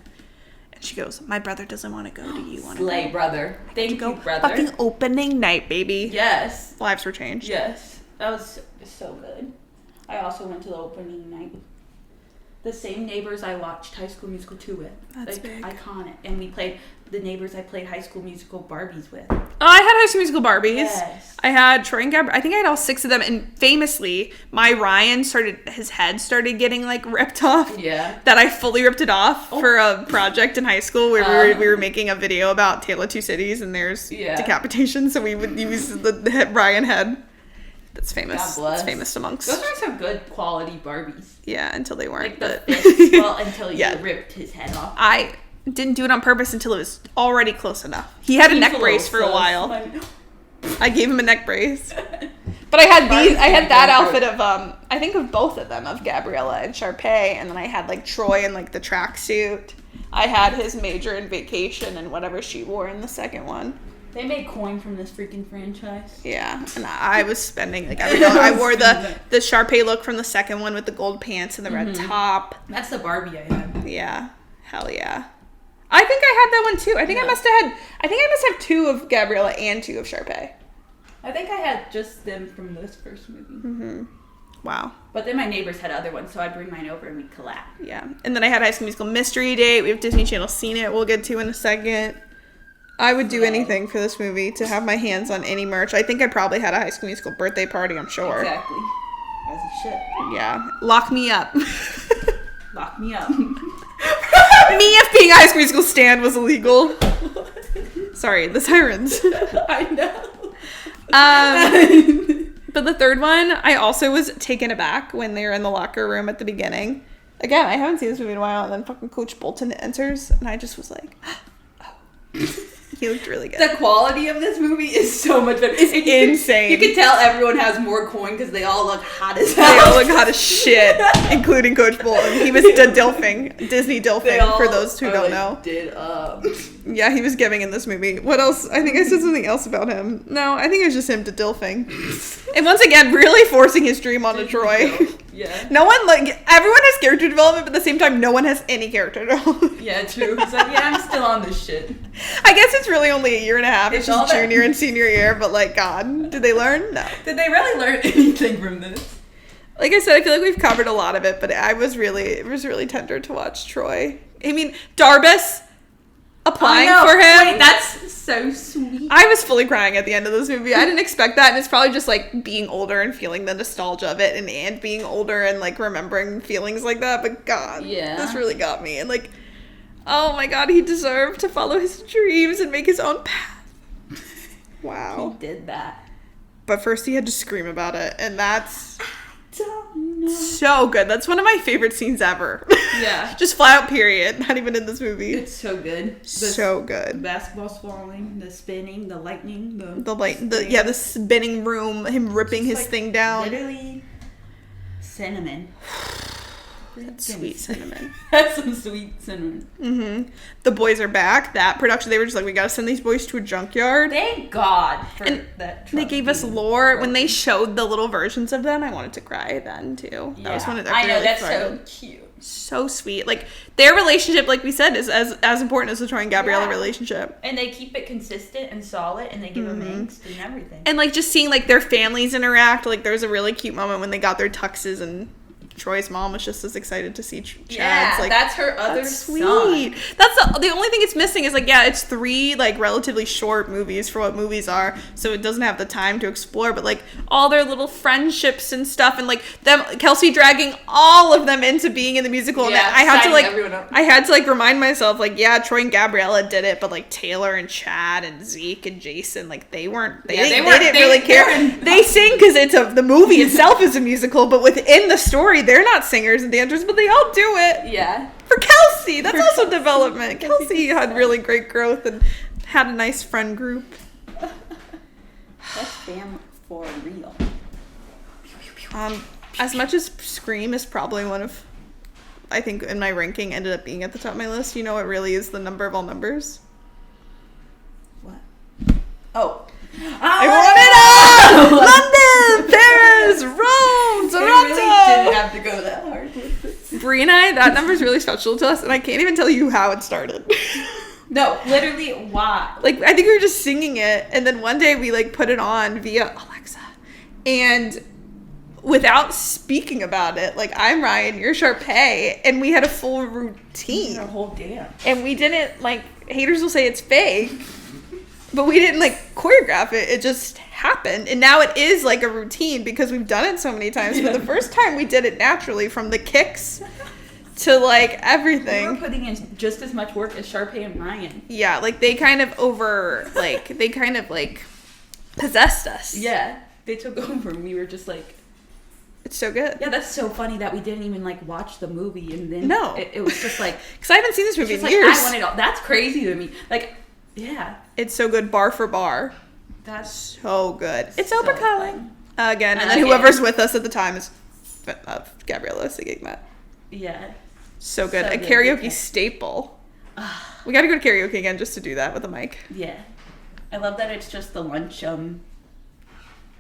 Speaker 1: She goes, my brother doesn't want to go. Do you want to go?
Speaker 2: Slay, brother. Thank you, brother.
Speaker 1: Fucking opening night, baby.
Speaker 2: Yes.
Speaker 1: Lives were changed.
Speaker 2: Yes. That was so good. I also went to the opening night. The same neighbors I watched High School Musical 2 with.
Speaker 1: That's big.
Speaker 2: Iconic. And we played the neighbors I played High School Musical Barbies with.
Speaker 1: Oh, I had High School Musical Barbies.
Speaker 2: Yes.
Speaker 1: I had Troy and Gabriella. I think I had all 6 of them. And famously, my Ryan his head started getting like ripped off.
Speaker 2: Yeah.
Speaker 1: That I fully ripped it off for a project in high school where we were making a video about Tale of Two Cities and there's decapitation. So we would use the Ryan head. That's famous. God bless. It's famous amongst.
Speaker 2: Those are some good quality Barbies.
Speaker 1: Yeah, until they weren't.
Speaker 2: Like the fist, until you ripped his head off.
Speaker 1: I didn't do it on purpose until it was already close enough. He had a neck brace for a while. I gave him a neck brace. But I had that outfit of I think of both of them, of Gabriella and Sharpay, and then I had like Troy in like the tracksuit. I had his major in Vacation and whatever she wore in the second one.
Speaker 2: They made coin from this freaking franchise.
Speaker 1: Yeah, and I was spending like every dollar. I wore the Sharpay look from the second one with the gold pants and the red top.
Speaker 2: That's the Barbie I had.
Speaker 1: Yeah, hell yeah. I think I had that one too. I think I must have 2 of Gabriella and 2 of Sharpay.
Speaker 2: I think I had just them from this first movie.
Speaker 1: Wow.
Speaker 2: But then my neighbors had other ones, so I'd bring mine over and we'd collab.
Speaker 1: Yeah, and then I had High School Musical Mystery Date. We have Disney Channel Seen It. We'll get to in a second. I would do anything for this movie to have my hands on any merch. I think I probably had a High School Musical birthday party, I'm sure.
Speaker 2: Exactly. As you should.
Speaker 1: Yeah. Lock me up.
Speaker 2: Lock me up.
Speaker 1: Me if being a High School Musical stan was illegal. Sorry, the sirens.
Speaker 2: I know.
Speaker 1: But the third one, I also was taken aback when they were in the locker room at the beginning. Again, I haven't seen this movie in a while, and then fucking Coach Bolton enters, and I just was like, oh. He looked really good.
Speaker 2: The quality of this movie is so much better.
Speaker 1: It's insane.
Speaker 2: You can tell everyone has more coin because they all look hot as hell.
Speaker 1: They all look hot as shit, including Coach Bolton. He was Disney Dilfing, for those who don't know. Yeah, he was giving in this movie. What else? I think I said something else about him. No, I think it was just him Dilfing. And once again, really forcing his dream onto Troy.
Speaker 2: Yeah.
Speaker 1: No one, like, everyone has character development, but at the same time, no one has any character development.
Speaker 2: Yeah, true. He's like, yeah, I'm still on this shit.
Speaker 1: I guess it's really only a year and a half. It's just
Speaker 2: all
Speaker 1: junior and senior year, but, like, God, did they learn? No.
Speaker 2: Did they really learn anything from this?
Speaker 1: Like I said, I feel like we've covered a lot of it, but it was really tender to watch Troy. I mean, Darbus applying for him.
Speaker 2: Wait, that's so sweet.
Speaker 1: I was fully crying at the end of this movie. I didn't expect that, and it's probably just like being older and feeling the nostalgia of it, and being older and like remembering feelings like that. But God, this really got me. And like, oh my God, he deserved to follow his dreams and make his own path. Wow,
Speaker 2: he did that.
Speaker 1: But first, he had to scream about it, and that's
Speaker 2: don't know.
Speaker 1: So good. That's one of my favorite scenes ever.
Speaker 2: Yeah.
Speaker 1: Just flat out period. Not even in this movie.
Speaker 2: It's so good.
Speaker 1: So good.
Speaker 2: The basketball's falling, the spinning, the lightning,
Speaker 1: the spinning room, him ripping his thing down.
Speaker 2: Literally cinnamon.
Speaker 1: That's sweet cinnamon.
Speaker 2: That's some sweet cinnamon.
Speaker 1: Mm-hmm. The boys are back. That production, they were just like, we gotta send these boys to a junkyard.
Speaker 2: Thank God for that.
Speaker 1: They gave us lore. When they showed the little versions of them, I wanted to cry then too. That was one of
Speaker 2: I know, that's so cute.
Speaker 1: So sweet. Like, their relationship, like we said, is as important as the Troy and Gabriella relationship.
Speaker 2: And they keep it consistent and solid, and they give them angst and everything.
Speaker 1: And like just seeing like their families interact, like there was a really cute moment when they got their tuxes and Troy's mom was just as excited to see Chad's.
Speaker 2: Yeah,
Speaker 1: like,
Speaker 2: that's her other
Speaker 1: sweet.
Speaker 2: son.
Speaker 1: That's the only thing it's missing is like, yeah, it's 3 like relatively short movies for what movies are, so it doesn't have the time to explore, but like all their little friendships and stuff, and like them, Kelsey dragging all of them into being in the musical.
Speaker 2: Yeah,
Speaker 1: and I had to remind myself, like, yeah, Troy and Gabriella did it, but like Taylor and Chad and Zeke and Jason, like they didn't really care. They sing because the movie itself is a musical, but within the story, they're not singers and dancers, but they all do it.
Speaker 2: Yeah.
Speaker 1: For Kelsey, that's also development. Kelsey had really great growth and had a nice friend group.
Speaker 2: That's family for real.
Speaker 1: As much as Scream is probably one of, I think in my ranking ended up being at the top of my list, you know what really is the number of all numbers?
Speaker 2: What? Oh.
Speaker 1: I want it all! London, Paris, Rome, Toronto!
Speaker 2: I really didn't have to go that hard with this.
Speaker 1: Brie and I, that number is really special to us, and I can't even tell you how it started.
Speaker 2: No, literally, why?
Speaker 1: Like, I think we were just singing it, and then one day we, like, put it on via Alexa, and without speaking about it, like, I'm Ryan, you're Sharpay, and we had a full routine.
Speaker 2: A whole dance.
Speaker 1: And we didn't, like, haters will say it's fake, but we didn't, like, choreograph it. It just happened. And now it is, like, a routine because we've done it so many times. But the first time we did it naturally, from the kicks to, like, everything.
Speaker 2: We were putting in just as much work as Sharpay and Ryan.
Speaker 1: Yeah, like, they kind of possessed us.
Speaker 2: Yeah, they took over and we were just like...
Speaker 1: It's so good.
Speaker 2: Yeah, that's so funny that we didn't even, like, watch the movie and then...
Speaker 1: No.
Speaker 2: It was just like...
Speaker 1: Because I haven't seen this movie in years.
Speaker 2: Like, I want it all. That's crazy to me. Like... Yeah.
Speaker 1: It's so good bar for bar.
Speaker 2: That's
Speaker 1: so good. It's
Speaker 2: so
Speaker 1: Oprah calling. Again, and then
Speaker 2: again.
Speaker 1: whoever's with us at the time is Gabriella singing that.
Speaker 2: Yeah.
Speaker 1: So good.
Speaker 2: So
Speaker 1: a
Speaker 2: good.
Speaker 1: karaoke staple. We gotta go to karaoke again just to do that with a mic.
Speaker 2: Yeah. I love that it's just the lunch,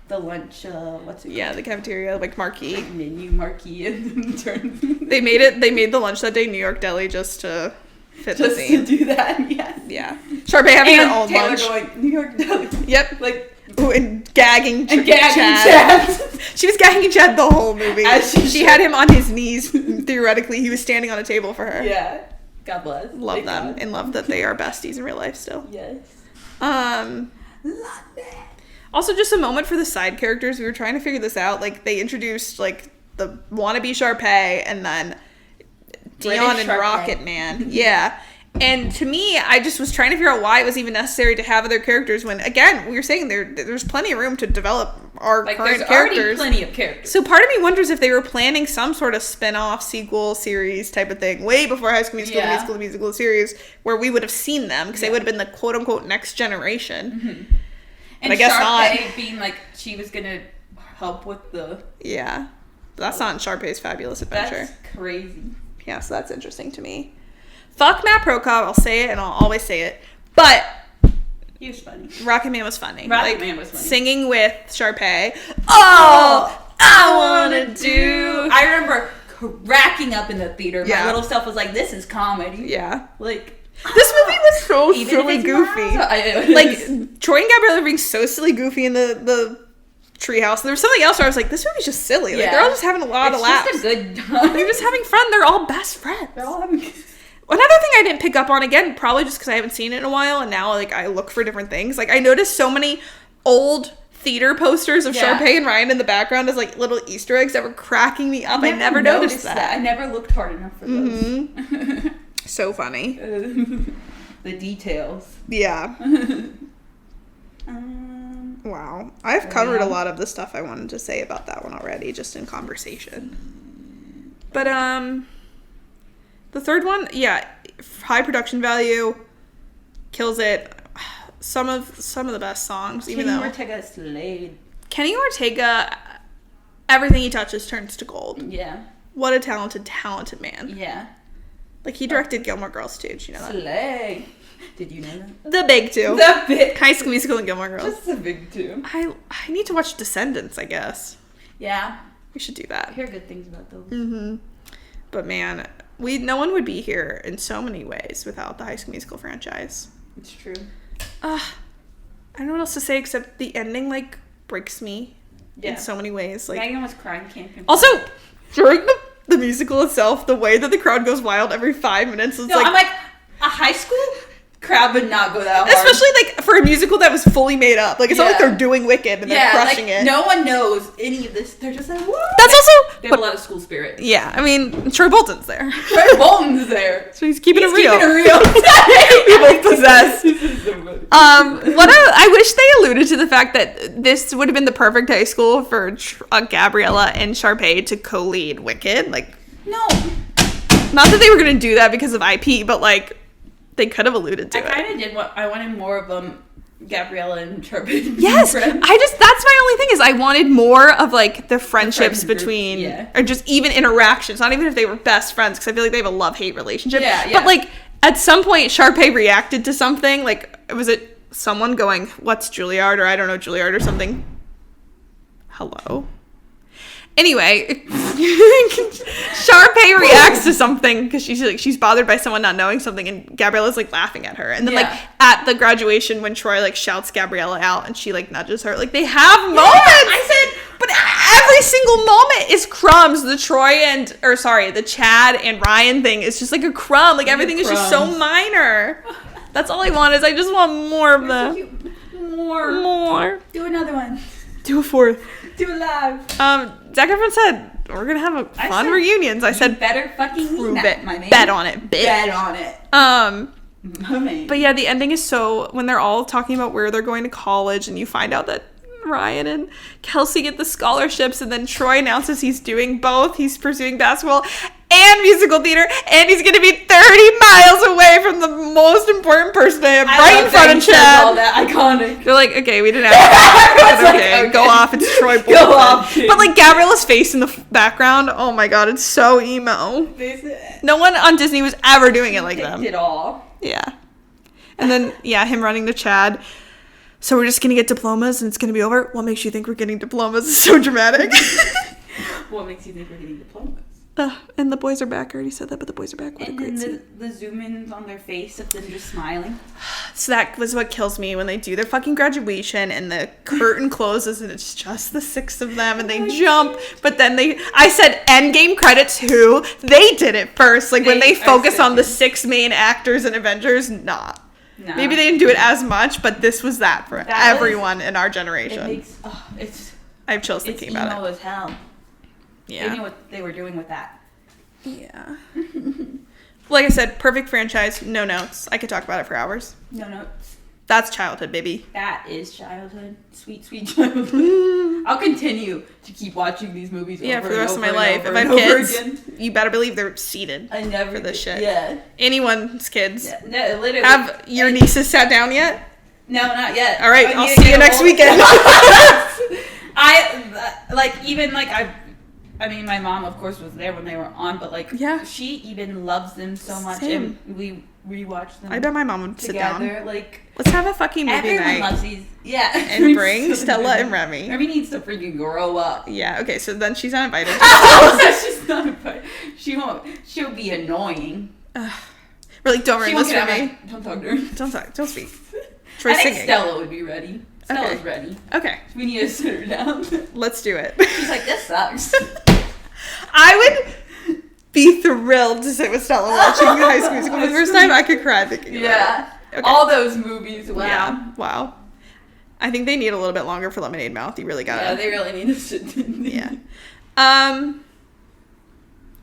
Speaker 2: what's it called?
Speaker 1: Yeah, the cafeteria, like marquee.
Speaker 2: Like menu marquee and turn.
Speaker 1: They made the lunch that day New York Deli just to fit the theme.
Speaker 2: To do that, yeah.
Speaker 1: Yeah. Sharpay having her own
Speaker 2: Taylor
Speaker 1: lunch.
Speaker 2: going, New York Deli.
Speaker 1: Yep.
Speaker 2: Like,
Speaker 1: ooh, and gagging
Speaker 2: Chad.
Speaker 1: She was gagging Chad the whole movie.
Speaker 2: As she
Speaker 1: had him on his knees, theoretically. He was standing on a table for her.
Speaker 2: Yeah. God bless.
Speaker 1: Love them. And love that they are besties in real life still.
Speaker 2: Yes.
Speaker 1: Love it. Also, just a moment for the side characters. We were trying to figure this out. Like, they introduced, like, the wannabe Sharpay and then Dion and
Speaker 2: Sharpay.
Speaker 1: Rocket Man. Yeah. And to me, I just was trying to figure out why it was even necessary to have other characters when, again, we were saying there's plenty of room to develop our current characters.
Speaker 2: Already plenty of characters.
Speaker 1: So part of me wonders if they were planning some sort of spin-off, sequel, series type of thing way before High School Musical, the musical series, where we would have seen them because they would have been the quote-unquote next generation.
Speaker 2: Mm-hmm. And I guess Sharpay being like, she was going to help with the...
Speaker 1: Yeah. But that's not in Sharpay's Fabulous Adventure.
Speaker 2: That's crazy.
Speaker 1: Yeah, so that's interesting to me. Fuck Matt Prokop, I'll say it and I'll always say it. But
Speaker 2: he was funny.
Speaker 1: Rocket Man was funny.
Speaker 2: Rocket Man was funny.
Speaker 1: Singing with Sharpay. Oh, I wanna do.
Speaker 2: I remember cracking up in the theater. My little self was like, this is comedy.
Speaker 1: Yeah.
Speaker 2: Like,
Speaker 1: this movie was so silly goofy. Like Troy and Gabriella being so silly goofy in the treehouse. There was something else where I was like, this movie's just silly. Like they're all just having a lot of laughs.
Speaker 2: It's just a good time.
Speaker 1: They're just having fun. They're all best friends.
Speaker 2: They're all having
Speaker 1: Another thing I didn't pick up on, again, probably just because I haven't seen it in a while, and now like I look for different things. Like I noticed so many old theater posters of Sharpay and Ryan in the background as like little Easter eggs that were cracking me up. I never noticed that.
Speaker 2: I never looked hard enough for those.
Speaker 1: Mm-hmm. So funny.
Speaker 2: The details.
Speaker 1: Yeah. Wow. I've covered a lot of the stuff I wanted to say about that one already, just in conversation. But the third one, high production value, kills it. Some of the best songs, even though
Speaker 2: Ortega slayed.
Speaker 1: Kenny Ortega, everything he touches turns to gold.
Speaker 2: Yeah.
Speaker 1: What a talented man.
Speaker 2: Yeah.
Speaker 1: Like he directed Gilmore Girls too. Did you know that?
Speaker 2: Slay. Did you know that?
Speaker 1: The big two.
Speaker 2: The big.
Speaker 1: High School Musical and Gilmore Girls.
Speaker 2: Just the big two.
Speaker 1: I need to watch Descendants, I guess.
Speaker 2: Yeah.
Speaker 1: We should do that.
Speaker 2: I hear good things about those.
Speaker 1: Mm-hmm. But man, no one would be here in so many ways without the High School Musical franchise.
Speaker 2: It's true.
Speaker 1: I don't know what else to say except the ending like breaks me in so many ways. Like
Speaker 2: Megan was crying.
Speaker 1: Also, during the musical itself, the way that the crowd goes wild every 5 minutes is like...
Speaker 2: I'm like, a high school crowd would not go that hard.
Speaker 1: Especially like for a musical that was fully made up. Like it's not like they're doing Wicked and they're crushing it.
Speaker 2: No one knows any of this. They're just like, woo!
Speaker 1: That's also...
Speaker 2: They have a lot of school spirit.
Speaker 1: Yeah, I mean, Troy Bolton's there.
Speaker 2: Troy Bolton's there.
Speaker 1: So he's keeping it real.
Speaker 2: People
Speaker 1: possessed. I wish they alluded to the fact that this would have been the perfect high school for Gabriella and Sharpay to co-lead Wicked. Like,
Speaker 2: no.
Speaker 1: Not that they were going to do that because of IP, but like, they could have alluded to it.
Speaker 2: I kind of did I wanted more of Gabriella and Sharpay.
Speaker 1: Yes, that's my only thing is I wanted more of like the friendships between, or just even interactions. Not even if they were best friends, because I feel like they have a love-hate relationship. Yeah. But like at some point, Sharpay reacted to something. Like, was it someone going, "What's Juilliard?" or I don't know, Juilliard or something. Hello. Anyway, Sharpay reacts to something because she's bothered by someone not knowing something, and Gabriella's like laughing at her. And then like at the graduation when Troy like shouts Gabriella out and she like nudges her, like they have moments. I said, but every single moment is crumbs. The the Chad and Ryan thing is just like a crumb. Like everything is just so minor. That's all I want is I just want more of them. More.
Speaker 2: Do another one.
Speaker 1: Do a fourth.
Speaker 2: Do it live.
Speaker 1: Zac Efron said we're gonna have a fun reunions. I said
Speaker 2: better fucking
Speaker 1: prove
Speaker 2: that,
Speaker 1: it.
Speaker 2: My man.
Speaker 1: Bet on it, bitch.
Speaker 2: Bet on it.
Speaker 1: But yeah, the ending is so when they're all talking about where they're going to college, and you find out that Ryan and Kelsey get the scholarships, and then Troy announces he's doing both. He's pursuing basketball and musical theater, and he's going to be 30 miles away from the most important person they have right in front of Chad.
Speaker 2: All that iconic.
Speaker 1: They're like, okay, we didn't have okay, go off. It's Troy Bolton. Go off. But like Gabriella's face in the background, oh my god, it's so emo. No one on Disney was ever doing it like them.
Speaker 2: It all.
Speaker 1: Yeah. And then him running to Chad. So we're just gonna get diplomas and it's gonna be over. What makes you think we're getting diplomas? It's so dramatic.
Speaker 2: What makes you think we're getting diplomas?
Speaker 1: And the boys are back. I already said that, but the boys are back. What a great scene.
Speaker 2: The zoom-ins on their face of them just smiling.
Speaker 1: So that was what kills me when they do their fucking graduation and the curtain closes and it's just the six of them and they jump. But then I said Endgame credits who? They did it first. Like when they focus on the six main actors in Avengers, nah. No. Maybe they didn't do it as much, but this was that for everyone in our generation. I have chills thinking about it.
Speaker 2: It's emo as hell.
Speaker 1: Yeah.
Speaker 2: They knew what they were doing with that.
Speaker 1: Yeah. Like I said, perfect franchise, no notes. I could talk about it for hours.
Speaker 2: No notes.
Speaker 1: That's childhood, baby.
Speaker 2: That is childhood. Sweet, sweet childhood. I'll continue to keep watching these movies
Speaker 1: for the rest of my life. If I have kids, you better believe they're seated for this shit.
Speaker 2: Yeah.
Speaker 1: Anyone's kids.
Speaker 2: Yeah. No, literally.
Speaker 1: Have your nieces sat down yet?
Speaker 2: No, not yet.
Speaker 1: All right, I'll see you next weekend.
Speaker 2: I mean, my mom, of course, was there when they were on, but she even loves them so much,
Speaker 1: Same.
Speaker 2: and we rewatch them.
Speaker 1: I bet my mom would
Speaker 2: together.
Speaker 1: sit down.
Speaker 2: Like,
Speaker 1: let's have a fucking movie
Speaker 2: everyone
Speaker 1: night.
Speaker 2: loves these. Yeah,
Speaker 1: And bring Stella and Remy.
Speaker 2: Remy needs to freaking grow up.
Speaker 1: Yeah. Okay. So then she's not invited.
Speaker 2: She's not invited. She won't. She'll be annoying.
Speaker 1: We're like, don't ruin this for me.
Speaker 2: Don't talk to her.
Speaker 1: Don't talk. Don't speak. Try
Speaker 2: I think
Speaker 1: singing.
Speaker 2: Stella would be ready. Stella's
Speaker 1: Okay.
Speaker 2: ready.
Speaker 1: Okay.
Speaker 2: We need to sit her down.
Speaker 1: Let's do it.
Speaker 2: She's like, this sucks.
Speaker 1: I would be thrilled to sit with Stella watching High School Musical for the first time. I could cry thinking about it. Okay.
Speaker 2: All those movies. Wow.
Speaker 1: Yeah. Wow. I think they need a little bit longer for Lemonade Mouth. You really gotta.
Speaker 2: Yeah, they really need to sit.
Speaker 1: Yeah.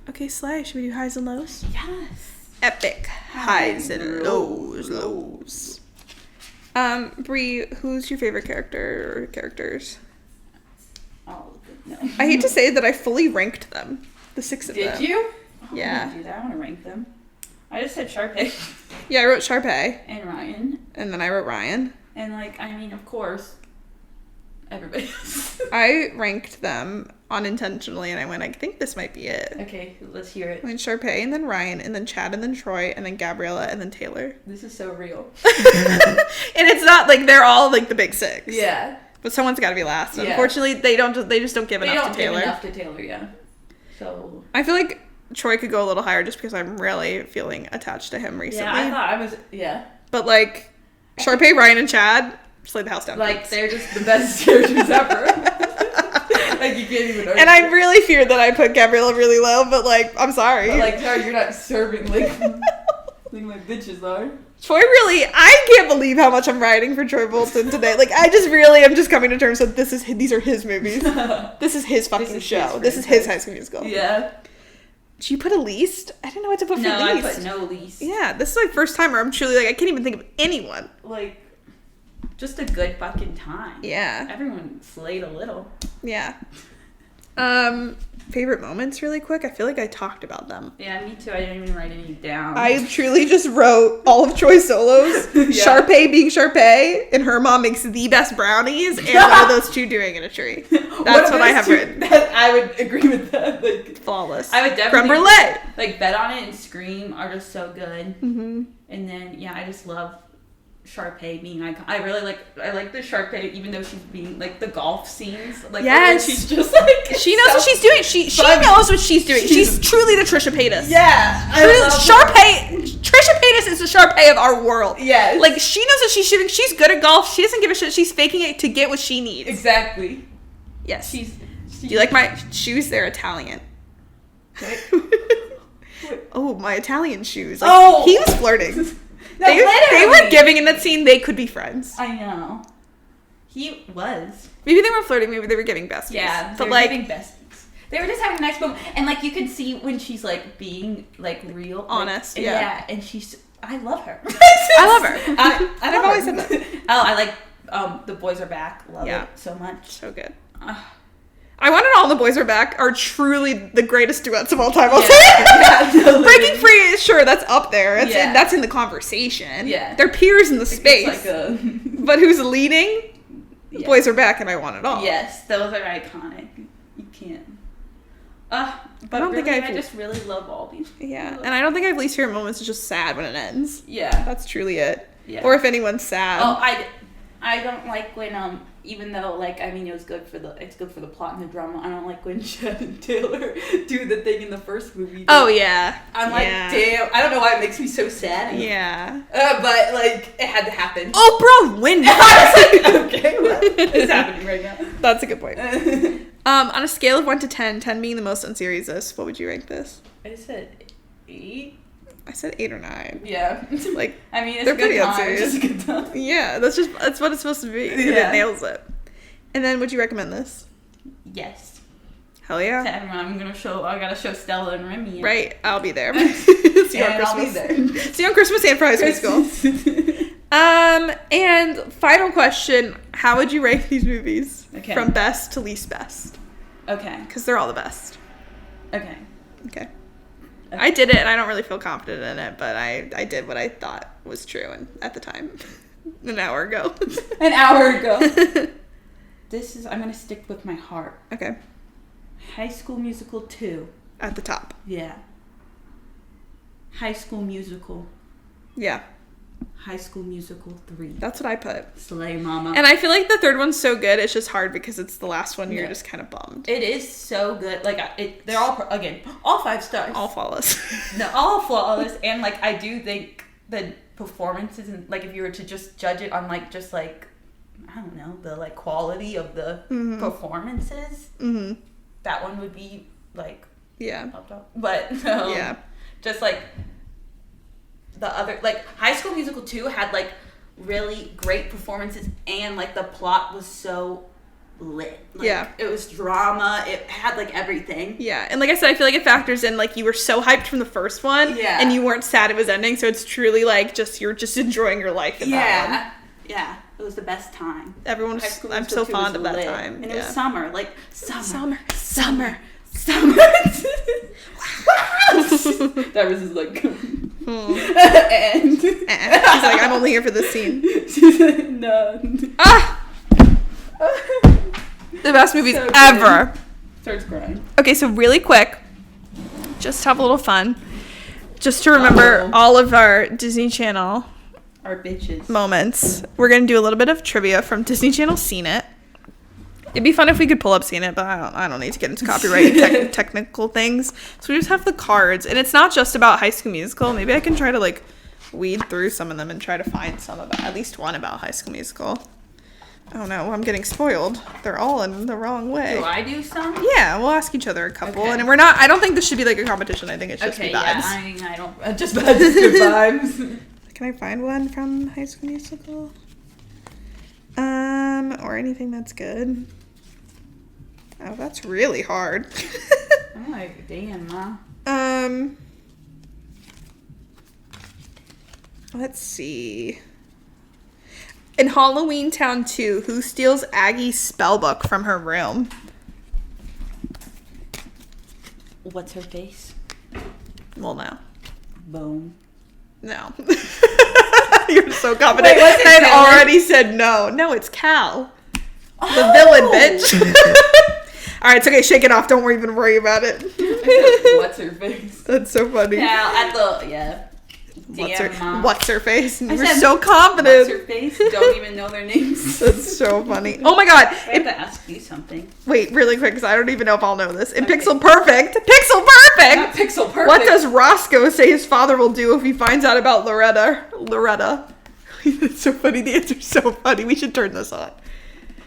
Speaker 1: Okay, Slay. Should we do highs and lows?
Speaker 2: Yes.
Speaker 1: Epic highs and lows. Bree, who's your favorite character or characters?
Speaker 2: All of them. No.
Speaker 1: I hate to say that I fully ranked them. The 6 of them.
Speaker 2: Did you?
Speaker 1: Yeah.
Speaker 2: I didn't do that. I want to rank them. I just said Sharpay.
Speaker 1: Yeah, I wrote Sharpay.
Speaker 2: And Ryan.
Speaker 1: And then I wrote Ryan.
Speaker 2: And of course, everybody else.
Speaker 1: I ranked them unintentionally and I went, I think this might be it.
Speaker 2: Okay, let's hear it.
Speaker 1: I went Sharpay and then Ryan and then Chad and then Troy and then Gabriella and then Taylor.
Speaker 2: This is so real.
Speaker 1: And it's not like they're all like the big 6.
Speaker 2: Yeah.
Speaker 1: But someone's got to be last.
Speaker 2: Yeah.
Speaker 1: Unfortunately, they just don't give enough to Taylor.
Speaker 2: They don't give enough to Taylor, yeah. So
Speaker 1: I feel like Troy could go a little higher just because I'm really feeling attached to him recently.
Speaker 2: yeah, I thought I was, yeah.
Speaker 1: But like Sharpay, Ryan, and Chad just laid the house down.
Speaker 2: Like they're just the best characters ever. Like you can't even argue.
Speaker 1: And I really fear that I put Gabriella really low, but like I'm sorry.
Speaker 2: But like, sorry, you're not serving like my bitches are.
Speaker 1: Troy really, I can't believe how much I'm riding for Troy Bolton today. Like, I just really am just coming to terms with these are his movies. This is his fucking show. This is his High School Musical.
Speaker 2: Yeah.
Speaker 1: Did you put a least? I didn't know what to put for least.
Speaker 2: No, I put no least.
Speaker 1: Yeah, this is my first time where I'm truly like, I can't even think of anyone.
Speaker 2: Like, just a good fucking time.
Speaker 1: Yeah.
Speaker 2: Everyone slayed a little.
Speaker 1: Yeah. Favorite moments really quick? I feel like I talked about them.
Speaker 2: Yeah, me too. I didn't even write any down.
Speaker 1: I truly just wrote all of Troy's solos. Yeah. Sharpay being Sharpay, and her mom makes the best brownies, and one of those two doing in a tree. That's what I have written.
Speaker 2: I would agree with that. Like,
Speaker 1: flawless.
Speaker 2: I would definitely
Speaker 1: Creme brulee.
Speaker 2: Like Bet on It and Scream are just so good.
Speaker 1: Mm-hmm.
Speaker 2: And then I just love Sharpay being icon. I like the Sharpay, even though she's being like the golf scenes. Like
Speaker 1: yes,
Speaker 2: she's just like
Speaker 1: she knows what she's doing. She knows what she's doing. She's truly the Trisha Paytas.
Speaker 2: Yeah,
Speaker 1: Trisha Paytas is the Sharpay of our world.
Speaker 2: Yes,
Speaker 1: like she knows what she's doing. She's good at golf. She doesn't give a shit. She's faking it to get what she needs.
Speaker 2: Exactly.
Speaker 1: Yes. Do you like my shoes? They're Italian. Oh, my Italian shoes. Like, he was flirting.
Speaker 2: No,
Speaker 1: they were giving in that scene. They could be friends.
Speaker 2: I know. He was.
Speaker 1: Maybe they were flirting. Maybe they were giving besties.
Speaker 2: Yeah,
Speaker 1: but
Speaker 2: they were giving besties. They were just having a nice moment, and like you could see when she's like being like real,
Speaker 1: honest.
Speaker 2: Like,
Speaker 1: yeah,
Speaker 2: and she's. I love her.
Speaker 1: I love her.
Speaker 2: I've
Speaker 1: always said that.
Speaker 2: Oh, I like The Boys Are Back. Love it so much.
Speaker 1: So good. I Want It All, and The Boys Are Back are truly the greatest duets of all time. I'll say
Speaker 2: it.
Speaker 1: Breaking Free, sure, that's up there. That's in the conversation.
Speaker 2: Yeah.
Speaker 1: They're peers in the space.
Speaker 2: Like
Speaker 1: but who's leading? The Boys Are Back and I Want It All.
Speaker 2: Yes, those are iconic. You can't. But I don't think I just really love all these.
Speaker 1: Yeah, and I don't think I have least favorite moments. It's just sad when it ends.
Speaker 2: Yeah.
Speaker 1: That's truly it.
Speaker 2: Yeah.
Speaker 1: Or if anyone's sad.
Speaker 2: Oh, I don't like when even though like I mean it's good for the plot and the drama. I don't like when Chad and Taylor do the thing in the first movie.
Speaker 1: Oh yeah.
Speaker 2: I'm like, damn. I don't know why it makes me so sad.
Speaker 1: Yeah.
Speaker 2: But like it had to happen.
Speaker 1: Oprah Winfrey.
Speaker 2: I was like, okay, well, it's happening right now.
Speaker 1: That's a good point. On a scale of 1 to 10, 10 being the most unseriesous, what would you rank this?
Speaker 2: I said 8.
Speaker 1: I said 8 or 9.
Speaker 2: Yeah.
Speaker 1: Like,
Speaker 2: I mean, it's
Speaker 1: they're
Speaker 2: a good
Speaker 1: pretty
Speaker 2: time.
Speaker 1: unserious.
Speaker 2: It's just a good time.
Speaker 1: Yeah, that's what it's supposed to be. And it nails it. And then, would you recommend this?
Speaker 2: Yes.
Speaker 1: Hell
Speaker 2: To
Speaker 1: yeah.
Speaker 2: everyone, I gotta show Stella and Remy.
Speaker 1: Right, I'll be there. See you on
Speaker 2: And I'll be
Speaker 1: Christmas.
Speaker 2: there.
Speaker 1: See you on Christmas and for high school school. And final question, how would you rank these movies?
Speaker 2: Okay.
Speaker 1: From best to least best?
Speaker 2: Okay.
Speaker 1: Because they're all the best.
Speaker 2: Okay.
Speaker 1: Okay. I did it, and I don't really feel confident in it, but I did what I thought was true and at the time. An hour ago.
Speaker 2: An hour ago. I'm going to stick with my heart.
Speaker 1: Okay.
Speaker 2: High School Musical 2.
Speaker 1: At the top.
Speaker 2: Yeah. High School Musical.
Speaker 1: Yeah.
Speaker 2: High School Musical 3.
Speaker 1: That's what I put.
Speaker 2: Slay Mama.
Speaker 1: And I feel like the third one's so good, it's just hard because it's the last one, you're
Speaker 2: Yeah.
Speaker 1: just kind of bummed.
Speaker 2: It is so good. Like, they're all, again, all 5 stars.
Speaker 1: All flawless.
Speaker 2: No, all flawless. And, like, I do think the performances, and, like, if you were to just judge it on, like, just, like, I don't know, the, like, quality of the performances, that one would be, like,
Speaker 1: Yeah.
Speaker 2: up. But,
Speaker 1: Yeah.
Speaker 2: just, like, the other, like, High School Musical 2 had, like, really great performances, and, like, the plot was so lit. Like,
Speaker 1: Yeah.
Speaker 2: It was drama. It had, like, everything.
Speaker 1: Yeah, and like I said, I feel like it factors in, like, you were so hyped from the first one,
Speaker 2: Yeah.
Speaker 1: and you weren't sad it was ending, so it's truly, like, you're just enjoying your life in that one.
Speaker 2: Yeah. It was the best time.
Speaker 1: Everyone's,
Speaker 2: High School
Speaker 1: I'm
Speaker 2: Musical
Speaker 1: so
Speaker 2: 2
Speaker 1: fond
Speaker 2: was
Speaker 1: of that
Speaker 2: lit.
Speaker 1: time.
Speaker 2: And it
Speaker 1: yeah.
Speaker 2: was summer. Like, summer. That was just like... and...
Speaker 1: She's like, I'm only here for this scene.
Speaker 2: She's like, no.
Speaker 1: Ah! The best movies
Speaker 2: So good.
Speaker 1: ever.
Speaker 2: Starts crying.
Speaker 1: Okay, so really quick, just have a little fun. Just to remember all of our Disney Channel
Speaker 2: Our bitches.
Speaker 1: moments, we're going to do a little bit of trivia from Disney Channel Seen It. It'd be fun if we could pull up Seen It, but I don't need to get into copyright and technical things. So we just have the cards, and it's not just about High School Musical. Maybe I can try to, like, weed through some of them and try to find some about, at least one about High School Musical. Oh no, I'm getting spoiled. They're all in the wrong way.
Speaker 2: Do I do some?
Speaker 1: Yeah, we'll ask each other a couple,
Speaker 2: Okay.
Speaker 1: and we're not. I don't think this should be like a competition. I think it should just be vibes.
Speaker 2: I don't... Just vibes. Good vibes.
Speaker 1: Can I find one from High School Musical? Or anything that's good. Oh, that's really hard.
Speaker 2: I'm like, damn, Ma.
Speaker 1: Let's see. In Halloween Town 2, who steals Aggie's spellbook from her room?
Speaker 2: What's her face?
Speaker 1: Well, no.
Speaker 2: Boom.
Speaker 1: No. You're so confident.
Speaker 2: Wait, what's it,
Speaker 1: I had
Speaker 2: Cal?
Speaker 1: already said no. No, it's Cal. The villain, bitch. All right, it's okay. Shake it off. Don't even worry about it.
Speaker 2: What's her face?
Speaker 1: That's so funny.
Speaker 2: Yeah, at the... Yeah.
Speaker 1: What's her face? You were
Speaker 2: said,
Speaker 1: so confident.
Speaker 2: What's her face? Don't even know their names.
Speaker 1: That's so funny. Oh my god.
Speaker 2: I have to ask you something.
Speaker 1: Wait, really quick, because I don't even know if I'll know this. In
Speaker 2: Okay.
Speaker 1: Pixel Perfect.
Speaker 2: Not Pixel Perfect.
Speaker 1: What does Roscoe say his father will do if he finds out about Loretta? It's so funny. The answer's so funny. We should turn this on.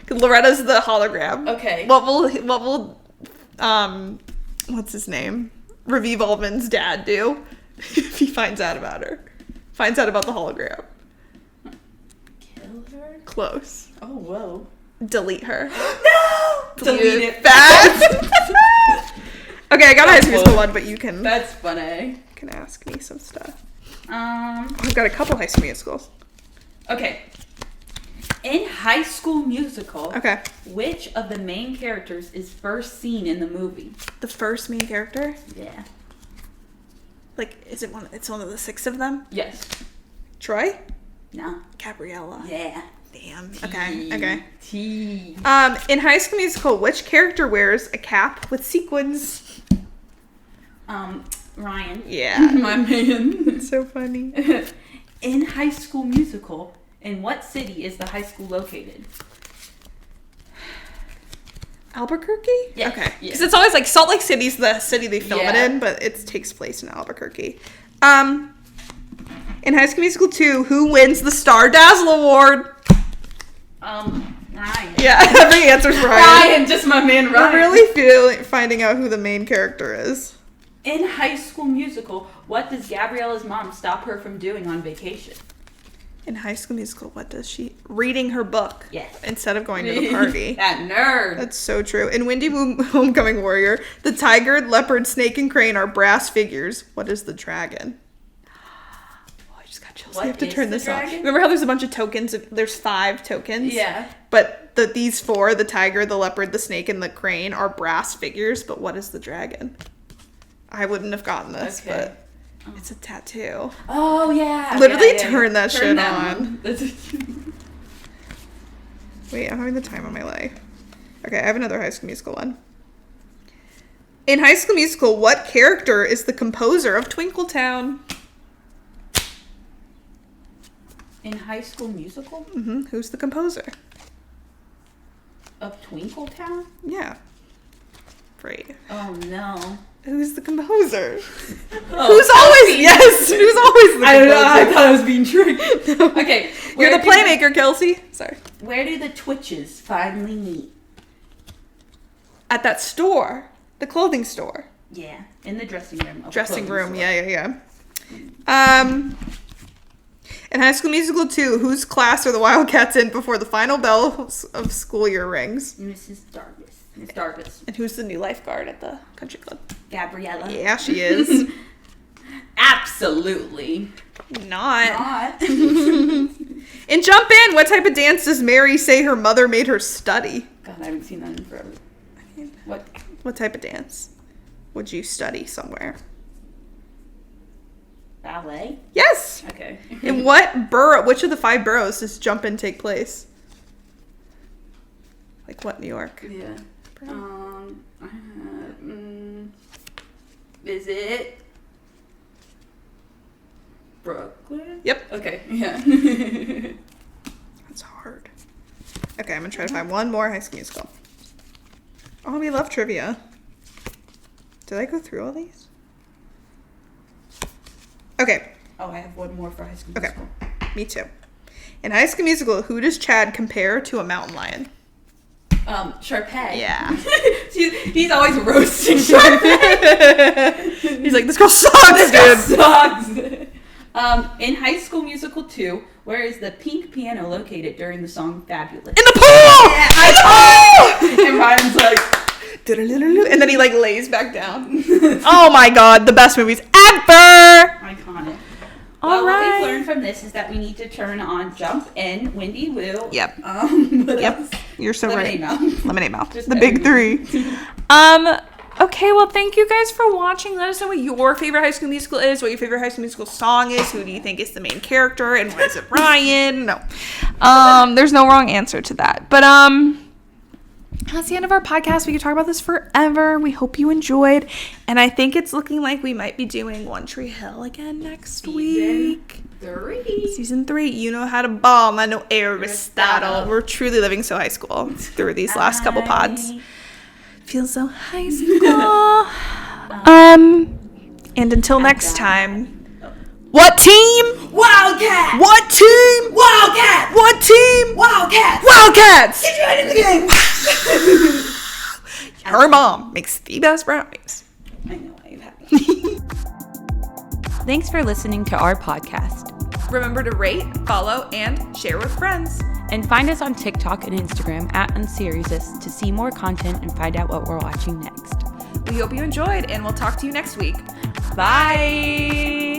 Speaker 1: 'Cause Loretta's the hologram.
Speaker 2: Okay.
Speaker 1: What will what's his name? Raviv Altman's dad do if he finds out about her? Finds out about the hologram.
Speaker 2: Kill her?
Speaker 1: Close.
Speaker 2: Oh, whoa.
Speaker 1: Delete her.
Speaker 2: No! Delete it.
Speaker 1: Fast. Okay, I got a High School Musical
Speaker 2: Whoa.
Speaker 1: one, but you can
Speaker 2: That's funny.
Speaker 1: ask me some stuff.
Speaker 2: Um.
Speaker 1: I've got a couple High School Musicals.
Speaker 2: Okay. In High School Musical,
Speaker 1: Okay.
Speaker 2: which of the main characters is first seen in the movie?
Speaker 1: The first main character?
Speaker 2: Yeah.
Speaker 1: Like, is it one? It's one of the 6 of them?
Speaker 2: Yes.
Speaker 1: Troy?
Speaker 2: No.
Speaker 1: Gabriella.
Speaker 2: Yeah.
Speaker 1: Damn. Okay.
Speaker 2: T.
Speaker 1: In High School Musical, which character wears a cap with sequins?
Speaker 2: Ryan.
Speaker 1: Yeah.
Speaker 2: My man.
Speaker 1: It's so funny.
Speaker 2: In High School Musical, in what city is the high school located?
Speaker 1: Albuquerque?
Speaker 2: Yeah.
Speaker 1: Okay.
Speaker 2: Yeah.
Speaker 1: Because it's always like Salt Lake City's the city they film it
Speaker 2: Yeah.
Speaker 1: in, but it takes place in Albuquerque. In High School Musical 2, who wins the Star Dazzle Award?
Speaker 2: Ryan.
Speaker 1: Yeah, every answer's Ryan.
Speaker 2: Ryan, just my man Ryan.
Speaker 1: I really finding out who the main character is.
Speaker 2: In High School Musical, what does Gabriella's mom stop her from doing on vacation?
Speaker 1: In High School Musical, what does she... Reading her book.
Speaker 2: Yes.
Speaker 1: Instead of going to the party.
Speaker 2: That nerd.
Speaker 1: That's so true. In Wendy Homecoming Warrior, the tiger, leopard, snake, and crane are brass figures. What is the dragon? Oh, I just got chills. I have to turn this on. Remember how there's a bunch of tokens? There's 5 tokens?
Speaker 2: Yeah.
Speaker 1: But these 4, the tiger, the leopard, the snake, and the crane, are brass figures. But what is the dragon? I wouldn't have gotten this, but... It's a tattoo.
Speaker 2: Oh, yeah.
Speaker 1: Literally turn that shit on.
Speaker 2: on.
Speaker 1: Wait, I'm having the time of my life. Okay, I have another High School Musical one. In High School Musical, what character is the composer of Twinkletown?
Speaker 2: In High School Musical?
Speaker 1: Mm-hmm. Who's the composer?
Speaker 2: Of Twinkletown?
Speaker 1: Yeah. Great.
Speaker 2: Oh, no.
Speaker 1: Who's the composer?
Speaker 2: Oh,
Speaker 1: who's always the composer?
Speaker 2: I don't know. I thought I was being tricked. Okay.
Speaker 1: You're the playmaker, Kelsey. Sorry.
Speaker 2: Where do the Twitches finally meet?
Speaker 1: At that store. The clothing store.
Speaker 2: Yeah. In the dressing room.
Speaker 1: Dressing room. Yeah. In High School Musical 2, whose class are the Wildcats in before the final bell of school year rings?
Speaker 2: Mrs. Dargis. Miss Dargis.
Speaker 1: And who's the new lifeguard at the country club?
Speaker 2: Gabriella.
Speaker 1: Yeah, she is.
Speaker 2: Absolutely.
Speaker 1: Not. In Jump In, what type of dance does Mary say her mother made her study?
Speaker 2: God, I haven't seen that in forever. What
Speaker 1: type of dance would you study somewhere?
Speaker 2: Ballet?
Speaker 1: Yes.
Speaker 2: Okay.
Speaker 1: In what borough, which of the 5 boroughs does Jump In take place? Like what, New York?
Speaker 2: Yeah. Is it Brooklyn?
Speaker 1: Yep.
Speaker 2: Okay. Yeah.
Speaker 1: That's hard. Okay, I'm gonna try to find one more High School Musical. Oh, we love trivia. Did I go through all these? Okay.
Speaker 2: Oh, I have one more for High School
Speaker 1: Okay.
Speaker 2: Musical.
Speaker 1: Me too. In High School Musical, who does Chad compare to a mountain lion?
Speaker 2: Sharpay.
Speaker 1: Yeah.
Speaker 2: He's always roasting Sharpay.
Speaker 1: He's like, this girl sucks, dude.
Speaker 2: Sucks. In High School Musical 2, where is the pink piano located during the song Fabulous?
Speaker 1: In the pool!
Speaker 2: Yeah, and Ryan's like...
Speaker 1: And then he like lays back down. Oh my god, the best movies ever!
Speaker 2: Iconic.
Speaker 1: All right.
Speaker 2: What we've learned from this is that we need to turn on Jump In, Wendy Wu.
Speaker 1: Yep.
Speaker 2: Yep.
Speaker 1: You're so
Speaker 2: Lemonade
Speaker 1: right.
Speaker 2: Mouth.
Speaker 1: Lemonade Mouth.
Speaker 2: Just
Speaker 1: The big 3. Okay, well, thank you guys for watching. Let us know what your favorite High School Musical is, what your favorite High School Musical song is, who do you think is the main character, and why is it Ryan? No. There's no wrong answer to that. But, that's the end of our podcast. We could talk about this forever. We hope you enjoyed. And I think it's looking like we might be doing One Tree Hill again next week. Season 3. You know how to bomb. I know Aristotle. We're truly living so high school through these last couple pods. Feels so high school. And until next time. What team?
Speaker 2: Wildcats!
Speaker 1: What team?
Speaker 2: Wildcats!
Speaker 1: What team?
Speaker 2: Wildcats!
Speaker 1: Wildcats!
Speaker 2: Get you out of the game!
Speaker 1: Her mom makes the best brownies.
Speaker 2: I know why you have that.
Speaker 3: Thanks for listening to our podcast.
Speaker 1: Remember to rate, follow, and share with friends.
Speaker 3: And find us on TikTok and Instagram at unseriesous to see more content and find out what we're watching next.
Speaker 1: We hope you enjoyed, and we'll talk to you next week.
Speaker 3: Bye!